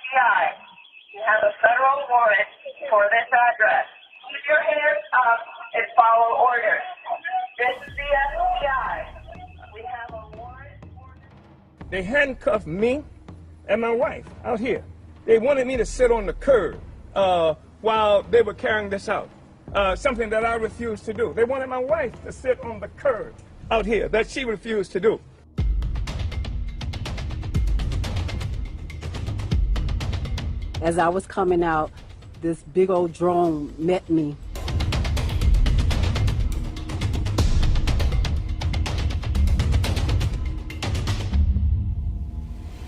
FBI. You have a federal warrant for this address. Keep your hands up and follow orders. This is the FBI. We have a warrant for... They handcuffed me and my wife out here. They wanted me to sit on the curb while they were carrying this out, something that I refused to do. They wanted my wife to sit on the curb out here, that she refused to do. As I was coming out, this big old drone met me.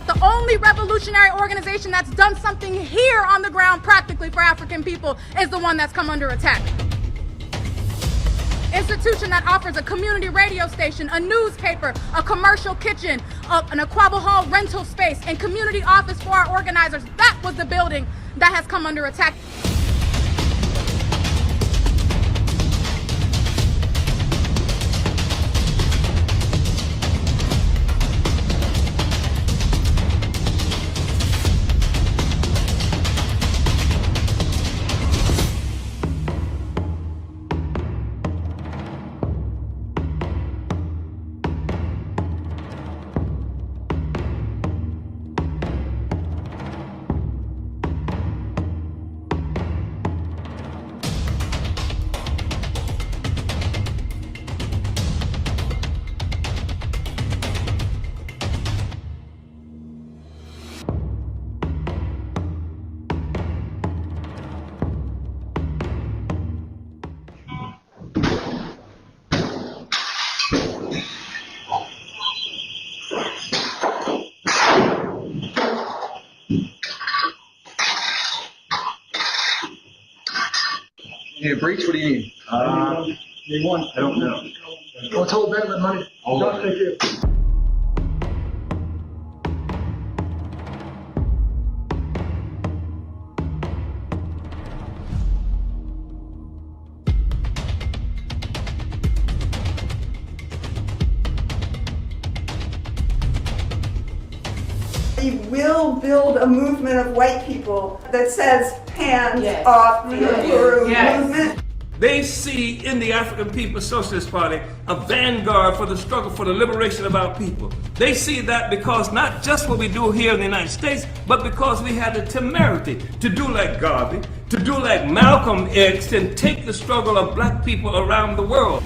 The only revolutionary organization that's done something here on the ground practically for African people is the one that's come under attack. Institution that offers a community radio station, a newspaper, a commercial kitchen, an Aquaba Hall rental space, and community office for our organizers. That was the building that has come under attack. You need a breach? What do you need? Need one. I don't know. Let's hold that money. Hold on. Thank you. We will build a movement of white people that says hands off the Uhuru movement. They see in the African People's Socialist Party a vanguard for the struggle for the liberation of our people. They see that because not just what we do here in the United States, but because we had the temerity to do like Garvey, to do like Malcolm X, and take the struggle of black people around the world.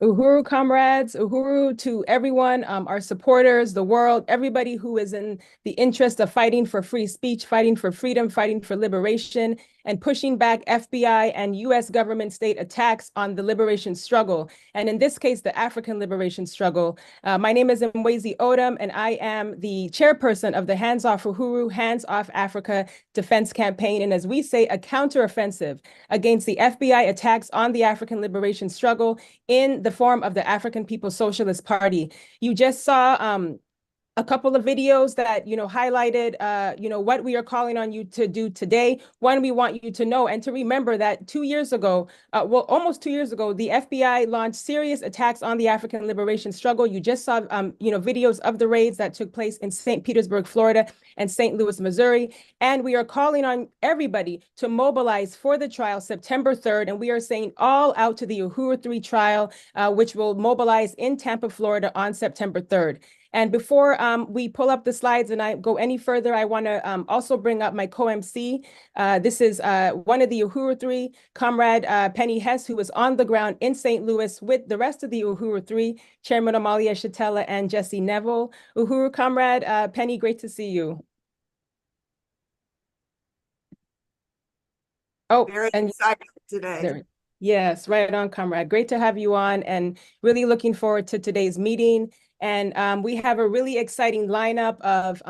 Uhuru comrades, Uhuru to everyone, our supporters, the world, everybody who is in the interest of fighting for free speech, fighting for freedom, fighting for liberation, and pushing back FBI and US government state attacks on the liberation struggle. And in this case, the African liberation struggle. My name is Mwezi Odom, and I am the chairperson of the Hands Off Uhuru, Hands Off Africa Defense Campaign. And as we say, a counteroffensive against the FBI attacks on the African liberation struggle in the form of the African People's Socialist Party. You just saw a couple of videos that, highlighted, what we are calling on you to do today. One, we want you to know and to remember that 2 years ago, almost 2 years ago, the FBI launched serious attacks on the African liberation struggle. You just saw, videos of the raids that took place in St. Petersburg, Florida, and St. Louis, Missouri. And we are calling on everybody to mobilize for the trial September 3rd. And we are saying all out to the Uhuru 3 trial, which will mobilize in Tampa, Florida on September 3rd. And before we pull up the slides and I go any further, I want to also bring up my co-MC. This is one of the Uhuru 3, Comrade Penny Hess, who was on the ground in St. Louis with the rest of the Uhuru 3, Chairman Omali Yeshitela and Jesse Neville. Uhuru Comrade Penny, great to see you. Oh, Very and excited today. there. Yes, right on, Comrade. Great to have you on and really looking forward to today's meeting. And we have a really exciting lineup of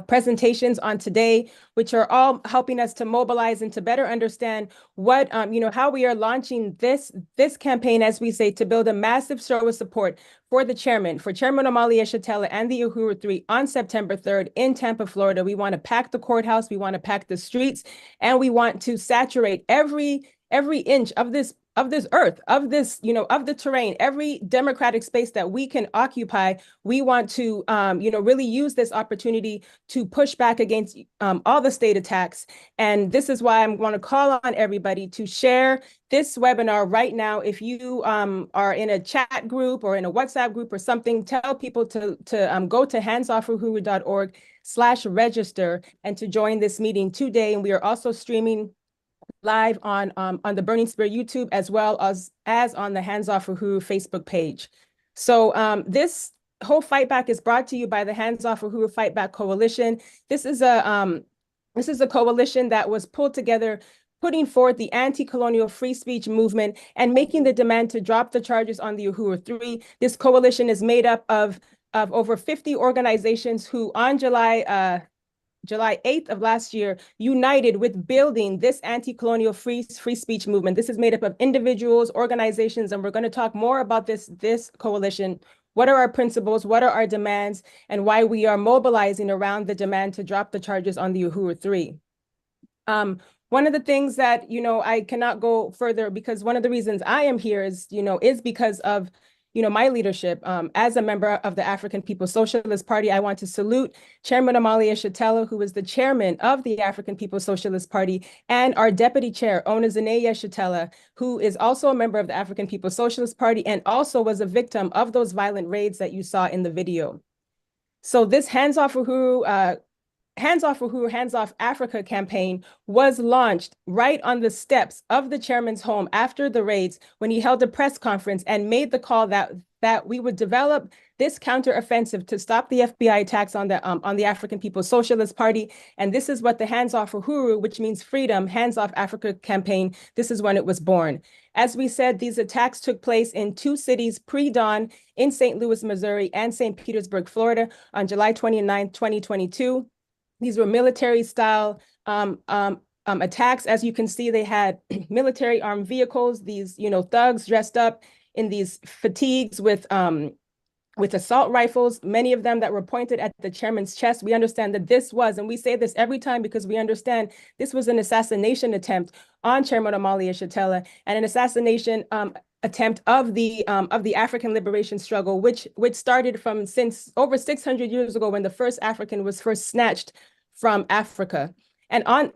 presentations on today, which are all helping us to mobilize and to better understand what, how we are launching this campaign, as we say, to build a massive show of support for Chairman Omali Yeshitela and the Uhuru 3 on September 3rd in Tampa, Florida. We want to pack the courthouse, we want to pack the streets, and we want to saturate every inch of this earth, of the terrain, every democratic space that we can occupy. We want to, really use this opportunity to push back against all the state attacks. And this is why I'm going to call on everybody to share this webinar right now. If you are in a chat group or in a WhatsApp group or something, tell people to go to handsoffuhuru.org/register and to join this meeting today. And we are also streaming live on the Burning Spear YouTube, as well as on the Hands Off Uhuru Facebook page. So this whole fight back is brought to you by the Hands Off Uhuru Fight Back Coalition. This is a coalition that was pulled together, putting forth the anti-colonial free speech movement and making the demand to drop the charges on the Uhuru 3. This coalition is made up of over 50 organizations who on July 8th of last year, united with building this anti-colonial free speech movement. This is made up of individuals, organizations, and we're going to talk more about this coalition. What are our principles? What are our demands? And why we are mobilizing around the demand to drop the charges on the Uhuru 3. One of the things that, I cannot go further, because one of the reasons I am here is because of my leadership. As a member of the African People's Socialist Party, I want to salute Chairman Omali Yeshitela, who is the chairman of the African People's Socialist Party, and our deputy chair, Onezene Yeshitela, who is also a member of the African People's Socialist Party and also was a victim of those violent raids that you saw in the video. So this Hands Off Uhuru, Hands Off Uhuru, Hands Off Africa campaign was launched right on the steps of the chairman's home after the raids, when he held a press conference and made the call that we would develop this counteroffensive to stop the FBI attacks on the African People's Socialist Party. And this is what the Hands Off Uhuru, which means freedom, Hands Off Africa campaign, this is when it was born. As we said, these attacks took place in 2 cities pre-dawn, in St. Louis, Missouri, and St. Petersburg, Florida, on July 29, 2022. These were military-style attacks. As you can see, they had military armed vehicles, these, thugs dressed up in these fatigues with assault rifles, many of them that were pointed at the chairman's chest. We understand that this was, and we say this every time because we understand this was an assassination attempt on Chairman Omali Yeshitela, and an assassination attempt of the African liberation struggle, which started since over 600 years ago, when the first African was first snatched from Africa. And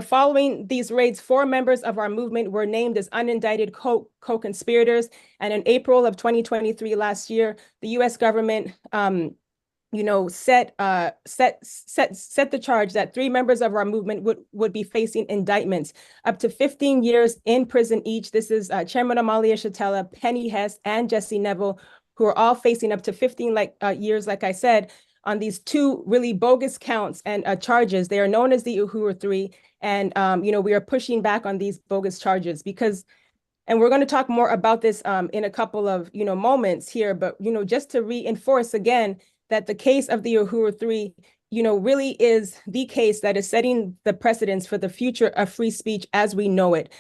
following these raids, 4 members of our movement were named as unindicted co-conspirators. And in April of 2023, last year, the U.S. government, set the charge that 3 members of our movement would be facing indictments up to 15 years in prison each. This is Chairman Omali Yeshitela, Penny Hess, and Jesse Neville, who are all facing up to 15 years, like I said, on these 2 really bogus counts and charges. They are known as the Uhuru 3. And, we are pushing back on these bogus charges because, and we're going to talk more about this in a couple of, moments here, but, just to reinforce again, that the case of the Uhuru 3 really is the case that is setting the precedence for the future of free speech as we know it.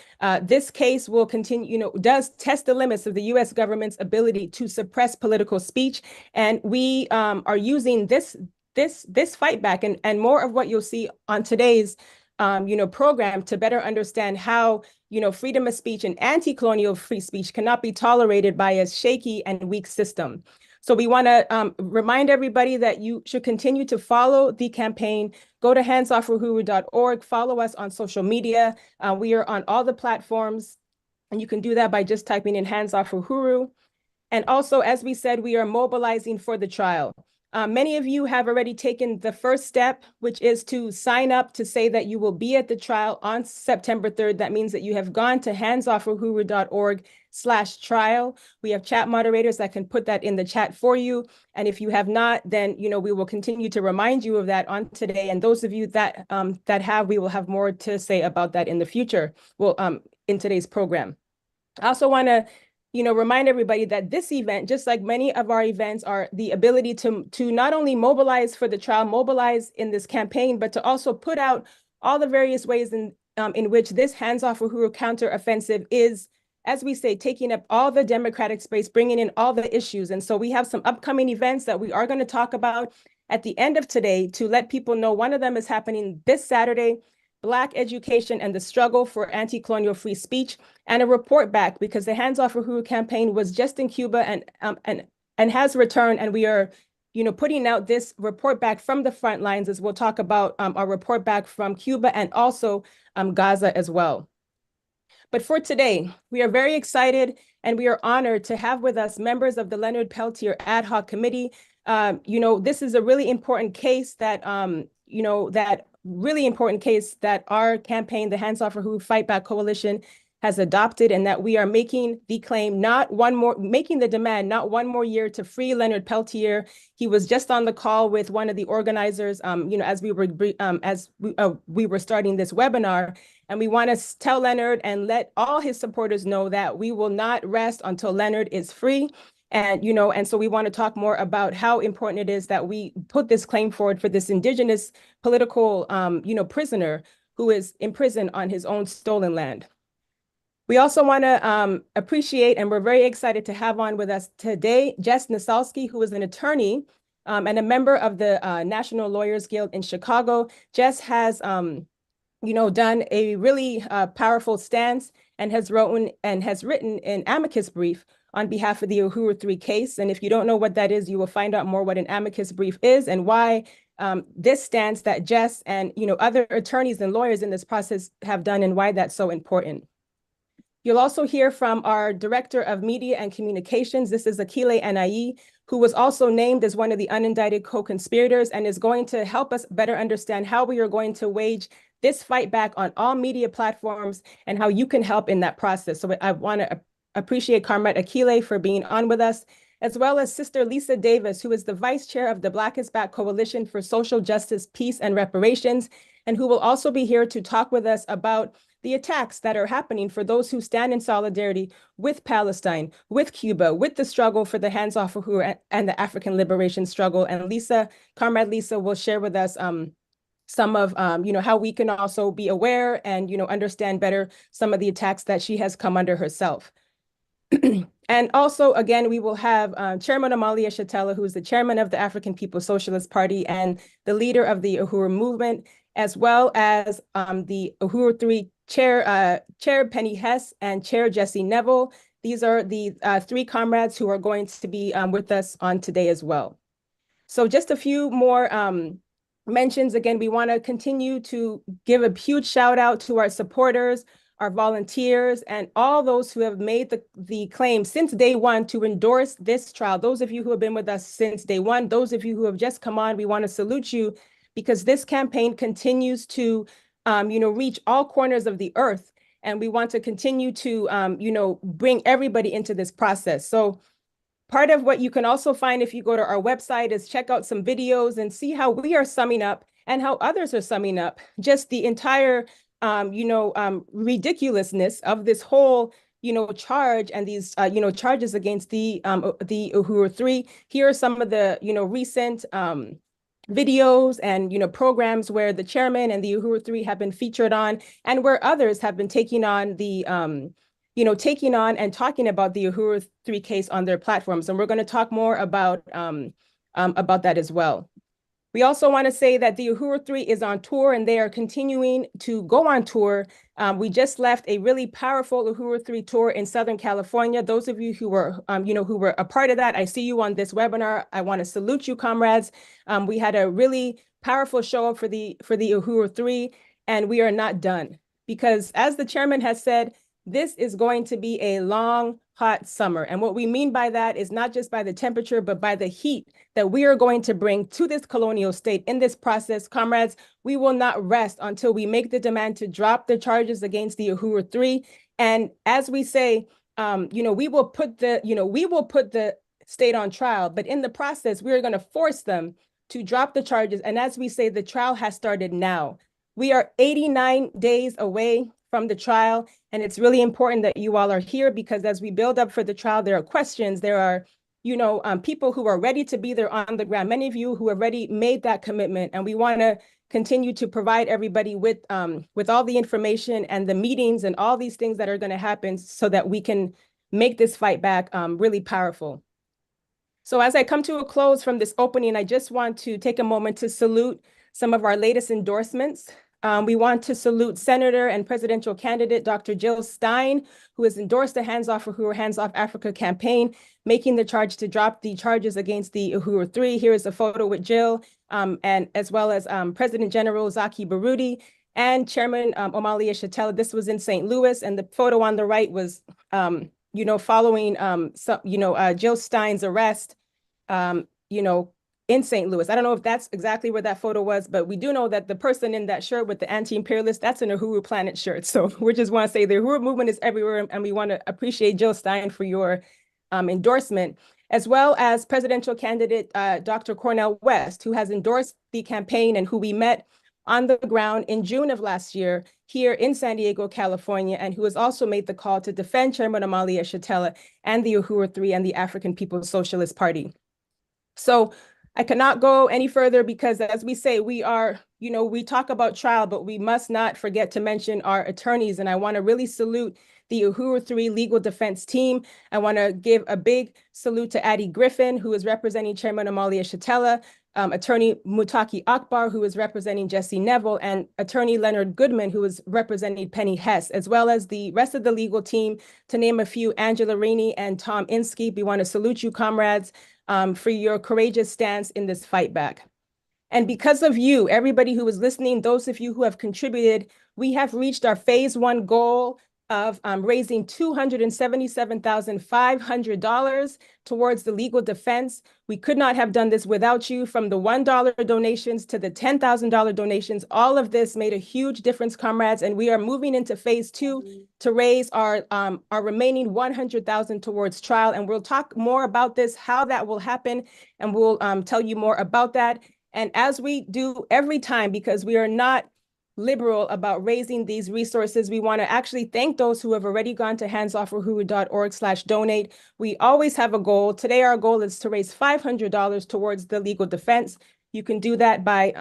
This case will continue, does test the limits of the U.S. government's ability to suppress political speech. And we are using this fight back and more of what you'll see on today's program to better understand how, freedom of speech and anti-colonial free speech cannot be tolerated by a shaky and weak system. So we want to remind everybody that you should continue to follow the campaign. Go to handsoffruhuru.org, follow us on social media. We are on all the platforms, and you can do that by just typing in Hands Off Uhuru. And also, as we said, we are mobilizing for the trial. Many of you have already taken the first step, which is to sign up to say that you will be at the trial on September 3rd. That means that you have gone to handsoffruhuru.org/trial. We have chat moderators that can put that in the chat for you. And if you have not, then we will continue to remind you of that on today. And those of you that have, we will have more to say about that in the future. Well, in today's program. I also want to remind everybody that this event, just like many of our events, are the ability to not only mobilize for the trial, mobilize in this campaign, but to also put out all the various ways in which this Hands Off Uhuru counteroffensive is, as we say, taking up all the democratic space, bringing in all the issues. And so we have some upcoming events that we are going to talk about at the end of today to let people know. One of them is happening this Saturday, Black Education and the Struggle for Anti-Colonial Free Speech, and a report back, because the Hands Off Uhuru campaign was just in Cuba and has returned, and we are putting out this report back from the front lines, as we'll talk about our report back from Cuba and also Gaza as well. But for today, we are very excited and we are honored to have with us members of the Leonard Peltier Ad Hoc Committee. This is a really important case that that our campaign, the Hands Off Uhuru Fight Back Coalition, has adopted, and that we are making the claim, making the demand, not one more year to free Leonard Peltier. He was just on the call with one of the organizers, as we were starting this webinar, and we want to tell Leonard and let all his supporters know that we will not rest until Leonard is free. And so we want to talk more about how important it is that we put this claim forward for this indigenous political, prisoner who is imprisoned on his own stolen land. We also want to appreciate, and we're very excited to have on with us today, Jess Nasalski, who is an attorney and a member of the National Lawyers Guild in Chicago. Jess has, done a really powerful stance and has written an amicus brief on behalf of the Uhuru 3 case. And if you don't know what that is, you will find out more what an amicus brief is and why this stance that Jess and other attorneys and lawyers in this process have done and why that's so important. You'll also hear from our Director of Media and Communications. This is Akile Anai, who was also named as one of the unindicted co-conspirators and is going to help us better understand how we are going to wage this fight back on all media platforms and how you can help in that process. So I want to appreciate Carmet Akile for being on with us, as well as Sister Lisa Davis, who is the Vice Chair of the Black is Back Coalition for Social Justice, Peace, and Reparations, and who will also be here to talk with us about the attacks that are happening for those who stand in solidarity with Palestine, with Cuba, with the struggle for the Hands Off Uhuru and the African liberation struggle. And Carmet Lisa will share with us some of how we can also be aware and understand better some of the attacks that she has come under herself. And also, again, we will have Chairman Omali Yeshitela, who is the chairman of the African People's Socialist Party and the leader of the Uhuru movement, as well as the Uhuru 3 Chair Penny Hess and Chair Jesse Neville. These are the 3 comrades who are going to be with us on today as well. So just a few more mentions. Again, we want to continue to give a huge shout out to our supporters, our volunteers, and all those who have made the claim since day one to endorse this trial. Those of you who have been with us since day one, those of you who have just come on, we want to salute you, because this campaign continues to reach all corners of the earth. And we want to continue to, bring everybody into this process. So part of what you can also find if you go to our website is check out some videos and see how we are summing up and how others are summing up just the entire ridiculousness of this whole, charge and these, charges against the Uhuru 3. Here are some of the, recent videos and, programs where the chairman and the Uhuru Three have been featured on, and where others have been taking on and talking about the Uhuru Three case on their platforms. And we're going to talk more about that as well. We also want to say that the Uhuru Three is on tour, and they are continuing to go on tour. We just left a really powerful Uhuru Three tour in Southern California. Those of you who were, who were a part of that, I see you on this webinar. I want to salute you, comrades. We had a really powerful show up for the Uhuru Three, and we are not done, because as the chairman has said, this is going to be a long, hot summer. And what we mean by that is not just by the temperature, but by the heat that we are going to bring to this colonial state in this process. Comrades, we will not rest until we make the demand to drop the charges against the Uhuru Three. And as we say, we will put the state on trial, but in the process, we are going to force them to drop the charges. And as we say, the trial has started now. We are 89 days away from the trial. And it's really important that you all are here, because as we build up for the trial, there are questions, there are, people who are ready to be there on the ground, many of you who have already made that commitment. And we want to continue to provide everybody with all the information and the meetings and all these things that are going to happen so that we can make this fight back really powerful. So as I come to a close from this opening, I just want to take a moment to salute some of our latest endorsements. We want to salute Senator and presidential candidate Dr. Jill Stein, who has endorsed the Hands Off Uhuru, Hands Off Africa campaign, making the charge to drop the charges against the Uhuru Three. Here is a photo with Jill, and as well as President General Zaki Baruti and Chairman Omali Yeshitela. This was in St. Louis, and the photo on the right was, following, Jill Stein's arrest, in St. Louis. I don't know if that's exactly where that photo was, but we do know that the person in that shirt with the anti-imperialist, that's an Uhuru Planet shirt. So we just want to say the Uhuru movement is everywhere, and we want to appreciate Jill Stein for your endorsement, as well as presidential candidate Dr. Cornel West, who has endorsed the campaign and who we met on the ground in June of last year here in San Diego, California, and who has also made the call to defend Chairman Omali Yeshitela and the Uhuru Three and the African People's Socialist Party. So I cannot go any further, because as we say, we are, we talk about trial, but we must not forget to mention our attorneys. And I want to really salute the Uhuru Three legal defense team. I want to give a big salute to Addie Griffin, who is representing Chairman Omali Yeshitela, attorney Mutaki Akbar, who is representing Jesse Neville, and attorney Leonard Goodman, who is representing Penny Hess, as well as the rest of the legal team, to name a few, Angela Rainey and Tom Inskeep. We want to salute you, comrades, for your courageous stance in this fight back. And because of you, everybody who is listening, those of you who have contributed, we have reached our phase 1 goal of raising $277,500 towards the legal defense. We could not have done this without you. From the $1 donations to the $10,000 donations, all of this made a huge difference, comrades. And we are moving into phase 2 to raise our remaining $100,000 towards trial. And we'll talk more about this, how that will happen, and we'll tell you more about that. And as we do every time, because we are not liberal about raising these resources, we want to actually thank those who have already gone to handsoffuhuru.org/donate. We always have a goal. Today, our goal is to raise $500 towards the legal defense. You can do that by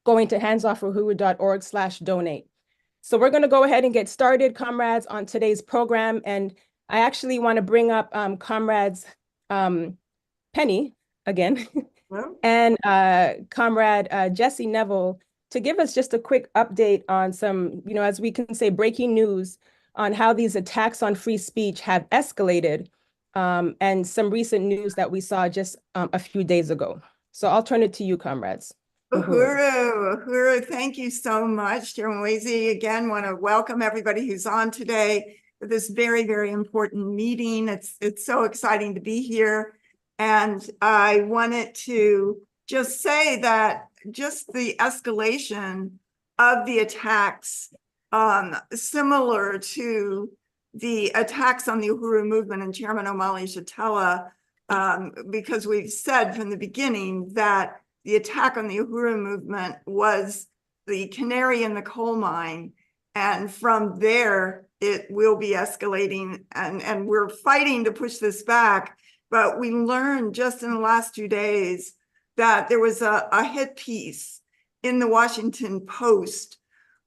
going to handsoffuhuru.org/donate. So we're going to go ahead and get started, comrades, on today's program. And I actually want to bring up comrades Penny again and comrade Jesse Neville to give us just a quick update on some, as we can say, breaking news on how these attacks on free speech have escalated, and some recent news that we saw just a few days ago. So I'll turn it to you, comrades. Uhuru, thank you so much. Chairman Omali, again, want to welcome everybody who's on today for this very, very important meeting. It's so exciting to be here. And I wanted to just say that just the escalation of the attacks, similar to the attacks on the Uhuru movement and Chairman Omali Yeshitela, because we've said from the beginning that the attack on the Uhuru movement was the canary in the coal mine. And from there, it will be escalating. And we're fighting to push this back. But we learned just in the last 2 days that there was a hit piece in the Washington Post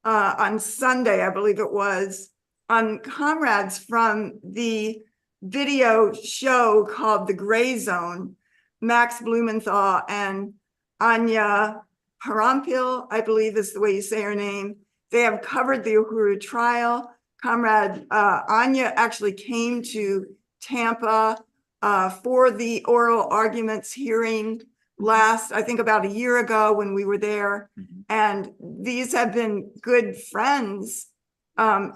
on Sunday, I believe it was, on comrades from the video show called The Gray Zone, Max Blumenthal and Anya Parampil, I believe is the way you say her name. They have covered the Uhuru trial. Comrade Anya actually came to Tampa for the oral arguments hearing last, I think about a year ago when we were there. And these have been good friends,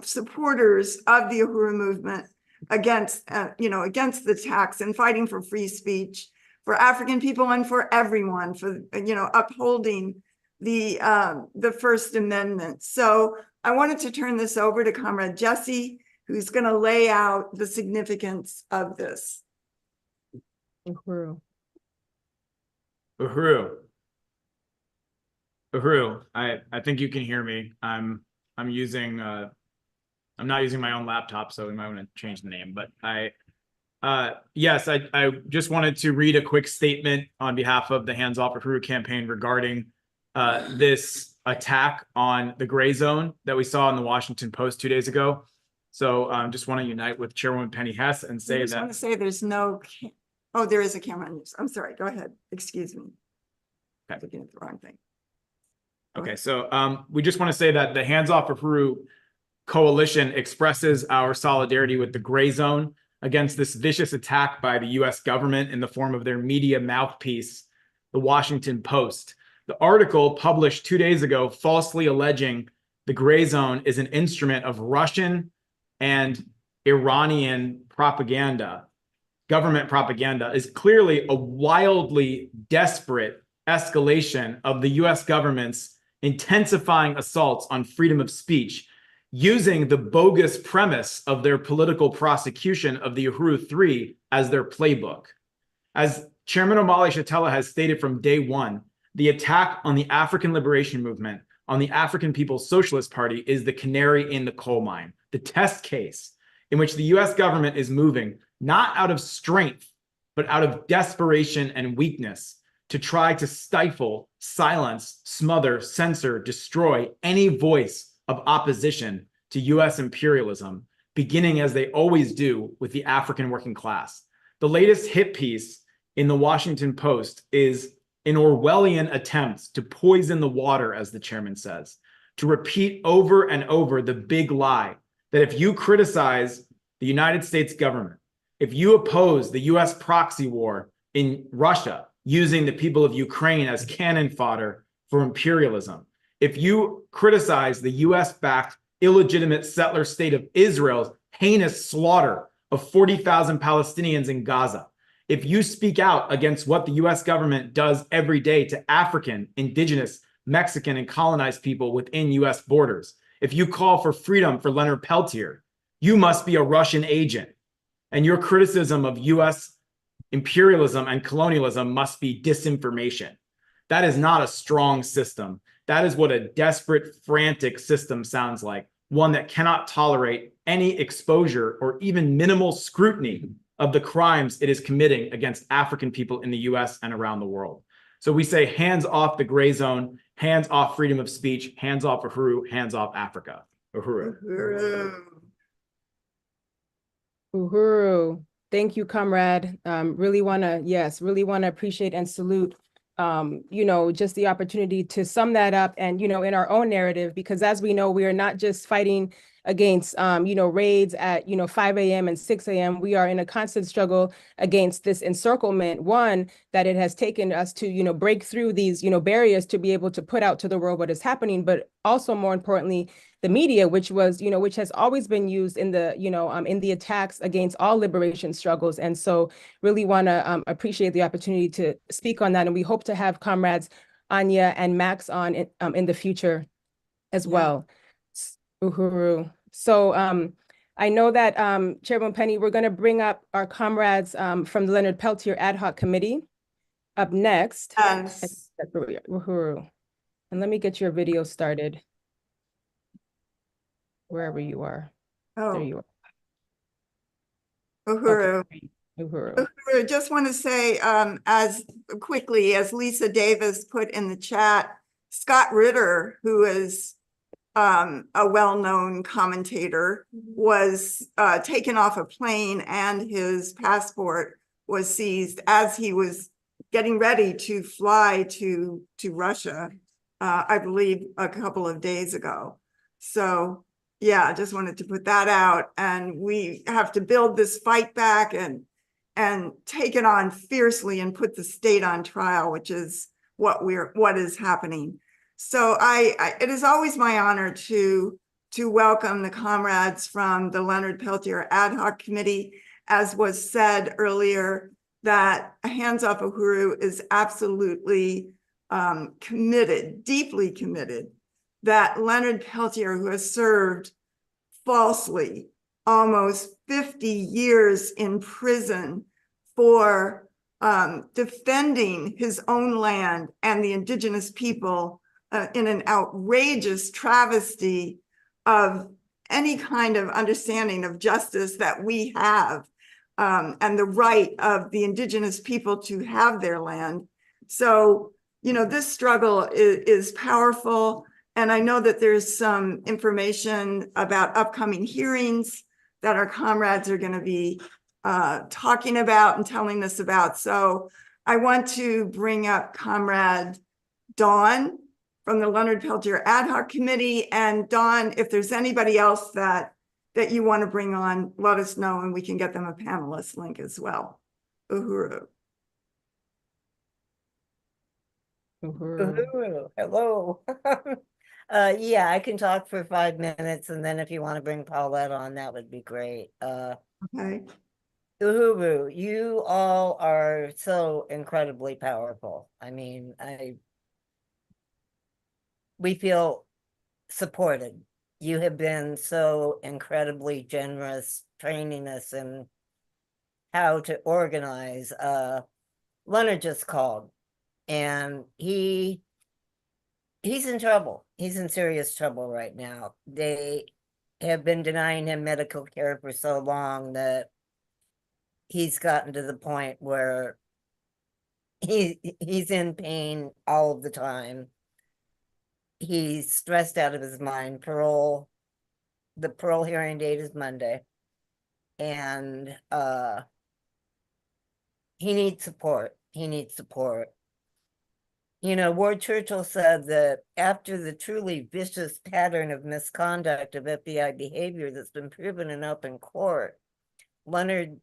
supporters of the Uhuru movement against, against the tax and fighting for free speech for African people and for everyone, for, upholding the First Amendment. So I wanted to turn this over to Comrade Jesse, who's going to lay out the significance of this. Uhuru. Uhuru, I think you can hear me. I'm using I'm not using my own laptop, so we might want to change the name. But yes, I just wanted to read a quick statement on behalf of the Hands Off Uhuru campaign regarding this attack on the gray zone that we saw in the Washington Post 2 days ago. So just want to unite with Chairwoman Penny Hess and say I just want to say there's no, oh, there is a camera on this. I'm sorry, go ahead. Excuse me. I'm looking at the wrong thing. Okay, so we just want to say that the Hands Off Uhuru coalition expresses our solidarity with the gray zone against this vicious attack by the US government in the form of their media mouthpiece, the Washington Post. The article published 2 days ago falsely alleging the gray zone is an instrument of Russian and Iranian propaganda, government propaganda, is clearly a wildly desperate escalation of the US government's intensifying assaults on freedom of speech, using the bogus premise of their political prosecution of the Uhuru 3 as their playbook. As Chairman Omali Yeshitela has stated from day one, the attack on the African liberation movement, on the African People's Socialist Party, is the canary in the coal mine, the test case in which the US government is moving, not out of strength, but out of desperation and weakness, to try to stifle, silence, smother, censor, destroy any voice of opposition to US imperialism, beginning as they always do with the African working class. The latest hit piece in the Washington Post is an Orwellian attempt to poison the water, as the chairman says, to repeat over and over the big lie that if you criticize the United States government, if you oppose the US proxy war in Russia, using the people of Ukraine as cannon fodder for imperialism, if you criticize the US-backed illegitimate settler state of Israel's heinous slaughter of 40,000 Palestinians in Gaza, if you speak out against what the US government does every day to African, indigenous, Mexican, and colonized people within US borders, if you call for freedom for Leonard Peltier, you must be a Russian agent. And your criticism of US imperialism and colonialism must be disinformation. That is not a strong system. That is what a desperate, frantic system sounds like, one that cannot tolerate any exposure or even minimal scrutiny of the crimes it is committing against African people in the US and around the world. So we say hands off the gray zone, hands off freedom of speech, hands off Uhuru, hands off Africa. Uhuru. Uhuru. Uhuru. Thank you, comrade. Really want to appreciate and salute, just the opportunity to sum that up and, in our own narrative, because as we know, we are not just fighting against, raids at, 5 a.m. and 6 a.m. We are in a constant struggle against this encirclement, one, that it has taken us to, break through these, barriers to be able to put out to the world what is happening, but also more importantly, the media, which has always been used in the, in the attacks against all liberation struggles. And so really want to appreciate the opportunity to speak on that. And we hope to have comrades Anya and Max on in the future as well. Uhuru. So I know that Chairwoman Penny, we're going to bring up our comrades from the Leonard Peltier Ad Hoc Committee up next. Yes. Uhuru. And let me get your video started. Wherever you are. Oh, There you are. Uhuru. Okay. Uhuru. I just want to say, as quickly as Lisa Davis put in the chat, Scott Ritter, who is a well-known commentator, was taken off a plane and his passport was seized as he was getting ready to fly to Russia, I believe a couple of days ago. So yeah, I just wanted to put that out, and we have to build this fight back and take it on fiercely and put the state on trial, which is what is happening. So it is always my honor to welcome the comrades from the Leonard Peltier Ad Hoc Committee. As was said earlier, that Hands Off Uhuru is absolutely committed, deeply committed, that Leonard Peltier, who has served falsely almost 50 years in prison for defending his own land and the indigenous people in an outrageous travesty of any kind of understanding of justice that we have, and the right of the indigenous people to have their land. So, you know, this struggle is powerful. And I know that there's some information about upcoming hearings that our comrades are going to be talking about and telling us about. So I want to bring up Comrade Dawn from the Leonard Peltier Ad Hoc Committee. And Dawn, if there's anybody else that you want to bring on, let us know and we can get them a panelist link as well. Uhuru. Uhuru. Hello. Yeah, I can talk for 5 minutes, and then if you want to bring Paulette on, that would be great. Okay. Uhuru, you all are so incredibly powerful. I mean, we feel supported. You have been so incredibly generous, training us in how to organize. Leonard just called, and he's in trouble. He's in serious trouble right now. They have been denying him medical care for so long that he's gotten to the point where he's in pain all of the time. He's stressed out of his mind. The parole hearing date is Monday. And he needs support. He needs support. You know, Ward Churchill said that after the truly vicious pattern of misconduct of FBI behavior that's been proven in open court, Leonard's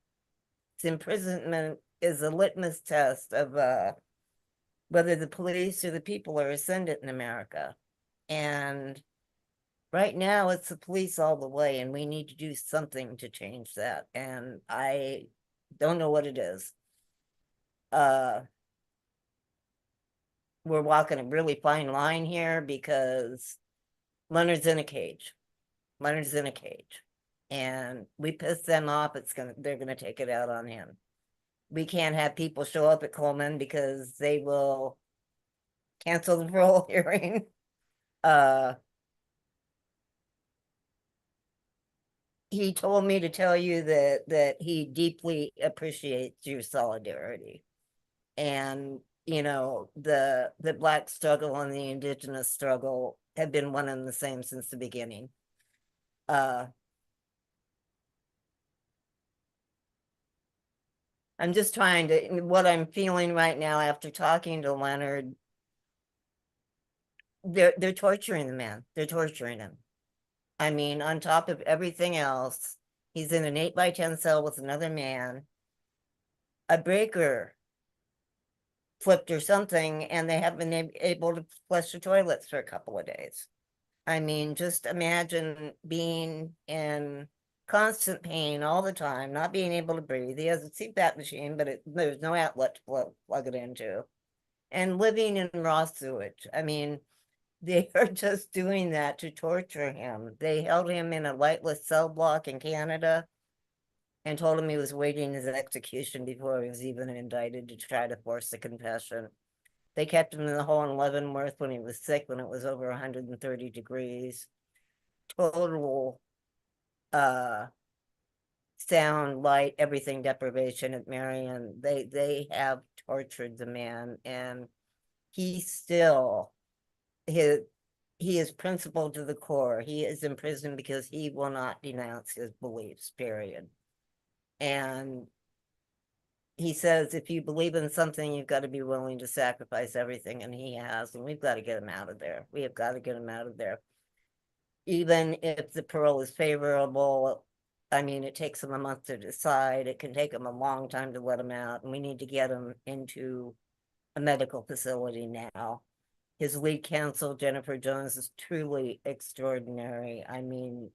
imprisonment is a litmus test of whether the police or the people are ascendant in America. And right now it's the police all the way, and we need to do something to change that. And I don't know what it is. We're walking a really fine line here because Leonard's in a cage. Leonard's in a cage. And we piss them off, they're gonna take it out on him. We can't have people show up at Coleman because they will cancel the parole hearing. He told me to tell you that he deeply appreciates your solidarity. And you know, the Black struggle and the Indigenous struggle have been one and the same since the beginning. I'm just trying to, what I'm feeling right now after talking to Leonard, they're torturing the man. They're torturing him. I mean, on top of everything else, he's in an 8x10 cell with another man. A breaker flipped or something, and they haven't been able to flush the toilets for a couple of days. I mean, just imagine being in constant pain all the time, not being able to breathe. He has a CPAP machine, but there's no outlet to plug it into. And living in raw sewage. I mean, they are just doing that to torture him. They held him in a lightless cell block in Canada and told him he was waiting his execution before he was even indicted to try to force a confession. They kept him in the hole in Leavenworth when he was sick, when it was over 130 degrees. Total sound, light, everything deprivation at Marion. They have tortured the man, and he still, he is principled to the core. He is in prison because he will not denounce his beliefs, period. And he says, if you believe in something, you've got to be willing to sacrifice everything, and he has, and we've got to get him out of there. We have got to get him out of there. Even if the parole is favorable, I mean, it takes him a month to decide. It can take him a long time to let him out, and we need to get him into a medical facility now. His lead counsel, Jennifer Jones, is truly extraordinary. I mean,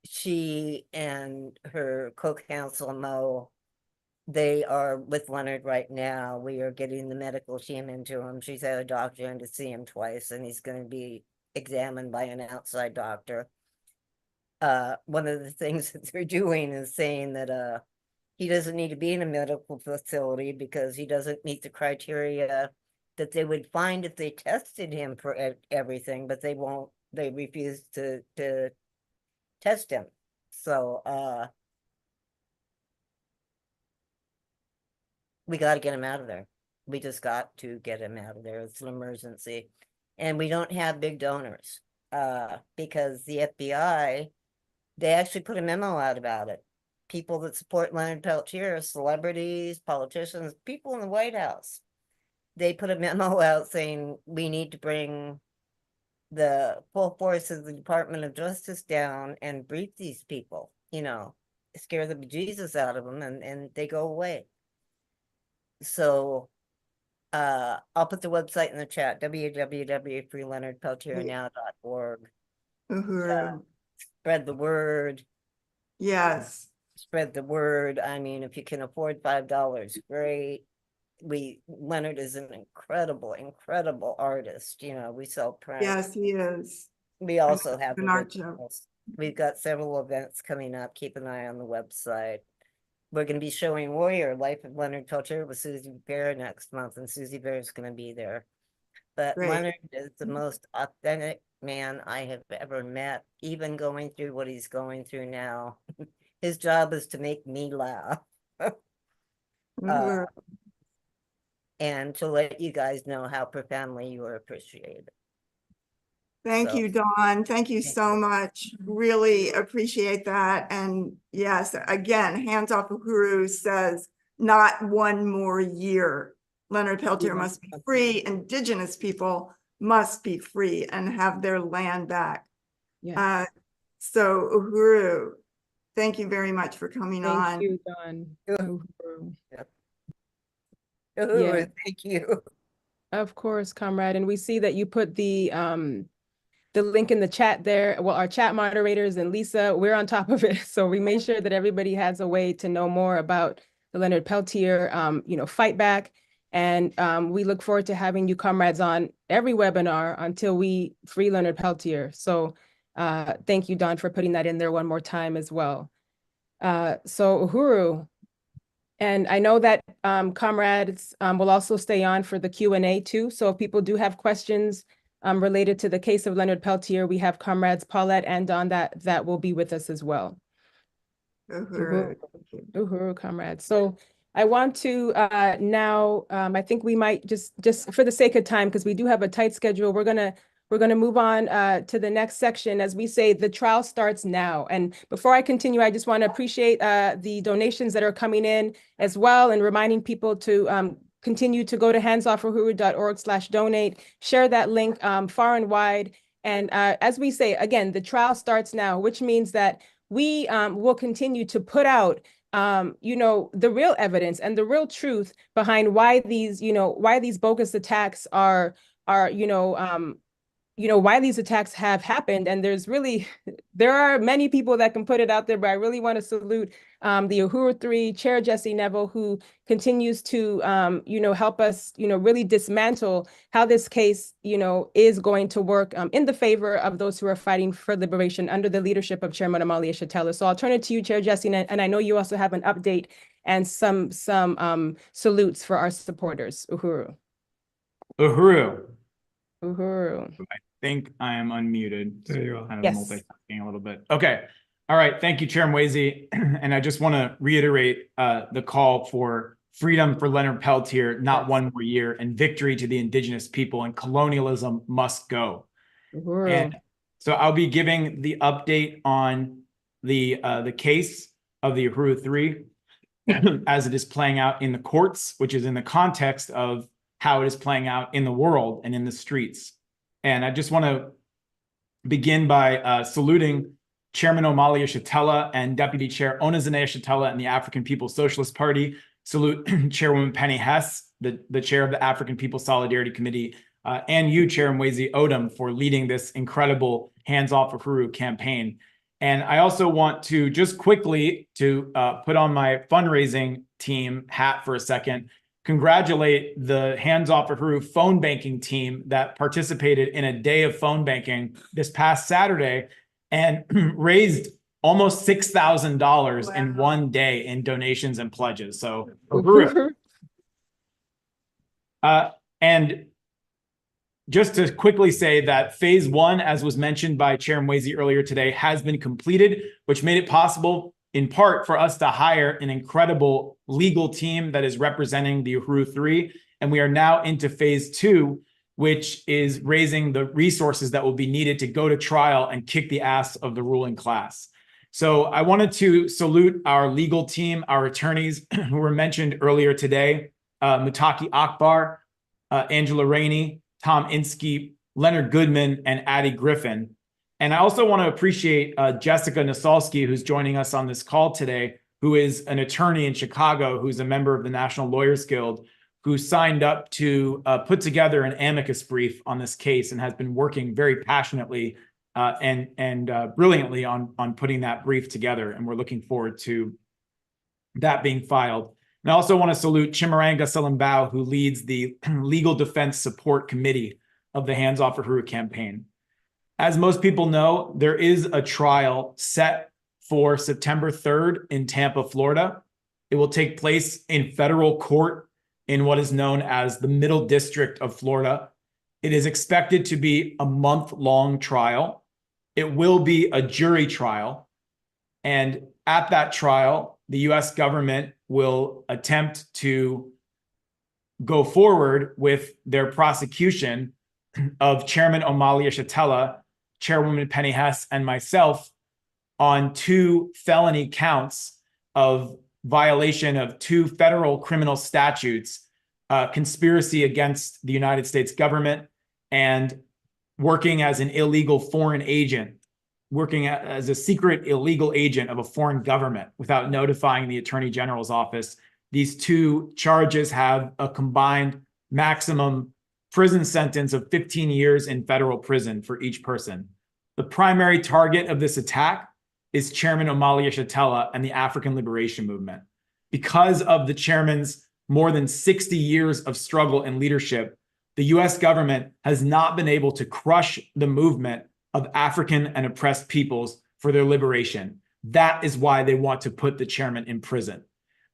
she and her co-counsel, Mo, they are with Leonard right now. We are getting the medical team into him. She's had a doctor in to see him twice, and he's going to be examined by an outside doctor. One of the things that they're doing is saying that he doesn't need to be in a medical facility because he doesn't meet the criteria that they would find if they tested him for everything, but they won't. They refuse to test him. So we got to get him out of there. We just got to get him out of there. It's an emergency. And we don't have big donors because the FBI, they actually put a memo out about it. People that support Leonard Peltier, celebrities, politicians, people in the White House, they put a memo out saying we need to bring the full force of the Department of Justice down and brief these people, you know, scare the bejesus out of them, and they go away. So I'll put the website in the chat, www.freeleonardpeltiernow.org. Spread the word. Yes. Spread the word. I mean, if you can afford $5, great. Leonard is an incredible artist. You know, we sell prints. Yes, he is. We also have an art show. We've got several events coming up. Keep an eye on the website. We're going to be showing Warrior, Life of Leonard Peltier with Susie Bear next month, and Susie Bear is going to be there. But Great. Leonard is the most authentic man I have ever met, even going through what he's going through now. His job is to make me laugh. And to let you guys know how profoundly you are appreciated. Thank you, Dawn. Thank you so much. Really appreciate that. And yes, again, Hands Off Uhuru says not one more year. Leonard Peltier must be free. Indigenous people must be free and have their land back. Yes. So Uhuru, thank you very much for coming on. Thank you, Dawn. Uhuru. Yeah. Thank you. Of course, comrade. And we see that you put the link in the chat there. Well, our chat moderators and Lisa, we're on top of it. So we made sure that everybody has a way to know more about the Leonard Peltier, fight back. And we look forward to having you comrades on every webinar until we free Leonard Peltier. So thank you, Dawn, for putting that in there one more time as well. So Uhuru, and I know that comrades will also stay on for the Q&A too. So if people do have questions related to the case of Leonard Peltier, we have comrades Paulette and Dawn that will be with us as well. Uhuru, comrades. So I want to now, I think we might just for the sake of time, because we do have a tight schedule, we're gonna move on to the next section. As we say, the trial starts now. And before I continue, I just want to appreciate the donations that are coming in as well, and reminding people to continue to go to handsoffuhuru.org/donate, share that link far and wide. And as we say, again, the trial starts now, which means that we will continue to put out the real evidence and the real truth behind why these bogus attacks are why these attacks have happened. And there are many people that can put it out there, but I really want to salute the Uhuru 3 Chair Jesse Neville, who continues to, help us, really dismantle how this case, is going to work in the favor of those who are fighting for liberation under the leadership of Chairman Omali Yeshitela. So I'll turn it to you, Chair Jesse, and I know you also have an update and some salutes for our supporters. Uhuru. Uhuru. Uhuru. I think I am unmuted. There you are. Kind of Yes. multitasking a little bit. Okay. All right. Thank you, Chair Mwezi. And I just want to reiterate the call for freedom for Leonard Peltier, not one more year, and victory to the indigenous people, and colonialism must go. And so I'll be giving the update on the case of the Uhuru 3 as it is playing out in the courts, which is in the context of how it is playing out in the world and in the streets. And I just want to begin by saluting Chairman Omali Yeshitela and Deputy Chair Onizane Yeshitela and the African People's Socialist Party. Salute Chairwoman Penny Hess, the chair of the African People's Solidarity Committee, and you, Chair Mwezi Odom, for leading this incredible Hands Off Uhuru campaign. And I also want to just quickly to put on my fundraising team hat for a second, congratulate the Hands Off Uhuru phone banking team that participated in a day of phone banking this past Saturday and raised almost $6,000 in one day in donations and pledges. So, Uhuru. And just to quickly say that phase 1, as was mentioned by Chair Mwezi earlier today, has been completed, which made it possible in part for us to hire an incredible legal team that is representing the Uhuru 3. And we are now into phase 2, which is raising the resources that will be needed to go to trial and kick the ass of the ruling class. So I wanted to salute our legal team, our attorneys who were mentioned earlier today, Mutaki Akbar, Angela Rainey, Tom Inskeep, Leonard Goodman, and Addie Griffin. And I also want to appreciate Jessica Nasalski, who's joining us on this call today, who is an attorney in Chicago, who's a member of the National Lawyers Guild, who signed up to put together an amicus brief on this case and has been working very passionately and brilliantly on putting that brief together. And we're looking forward to that being filed. And I also want to salute Chimaranga Salambao, who leads the Legal Defense Support Committee of the Hands Off Uhuru campaign. As most people know, there is a trial set for September 3rd in Tampa, Florida. It will take place in federal court in what is known as the Middle District of Florida. It is expected to be a month-long trial. It will be a jury trial. And at that trial, the US government will attempt to go forward with their prosecution of Chairman Omali Yeshitela, Chairwoman Penny Hess, and myself on 2 felony counts of violation of 2 federal criminal statutes, conspiracy against the United States government and working as an illegal foreign agent, working as a secret illegal agent of a foreign government without notifying the Attorney General's office. These 2 charges have a combined maximum prison sentence of 15 years in federal prison for each person. The primary target of this attack is Chairman Omali Yeshitela and the African Liberation Movement. Because of the chairman's more than 60 years of struggle and leadership, the US government has not been able to crush the movement of African and oppressed peoples for their liberation. That is why they want to put the chairman in prison.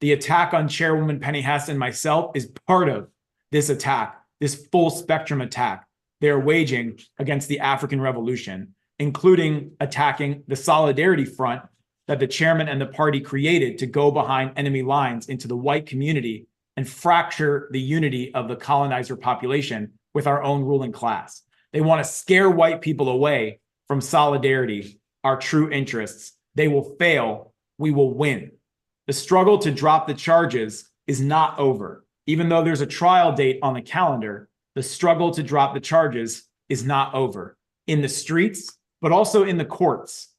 The attack on Chairwoman Penny Hess and myself is part of this attack, this full spectrum attack they're waging against the African Revolution, including attacking the solidarity front that the chairman and the party created to go behind enemy lines into the white community and fracture the unity of the colonizer population with our own ruling class. They want to scare white people away from solidarity, our true interests. They will fail. We will win. The struggle to drop the charges is not over. Even though there's a trial date on the calendar, the struggle to drop the charges is not over. In the streets, but also in the courts.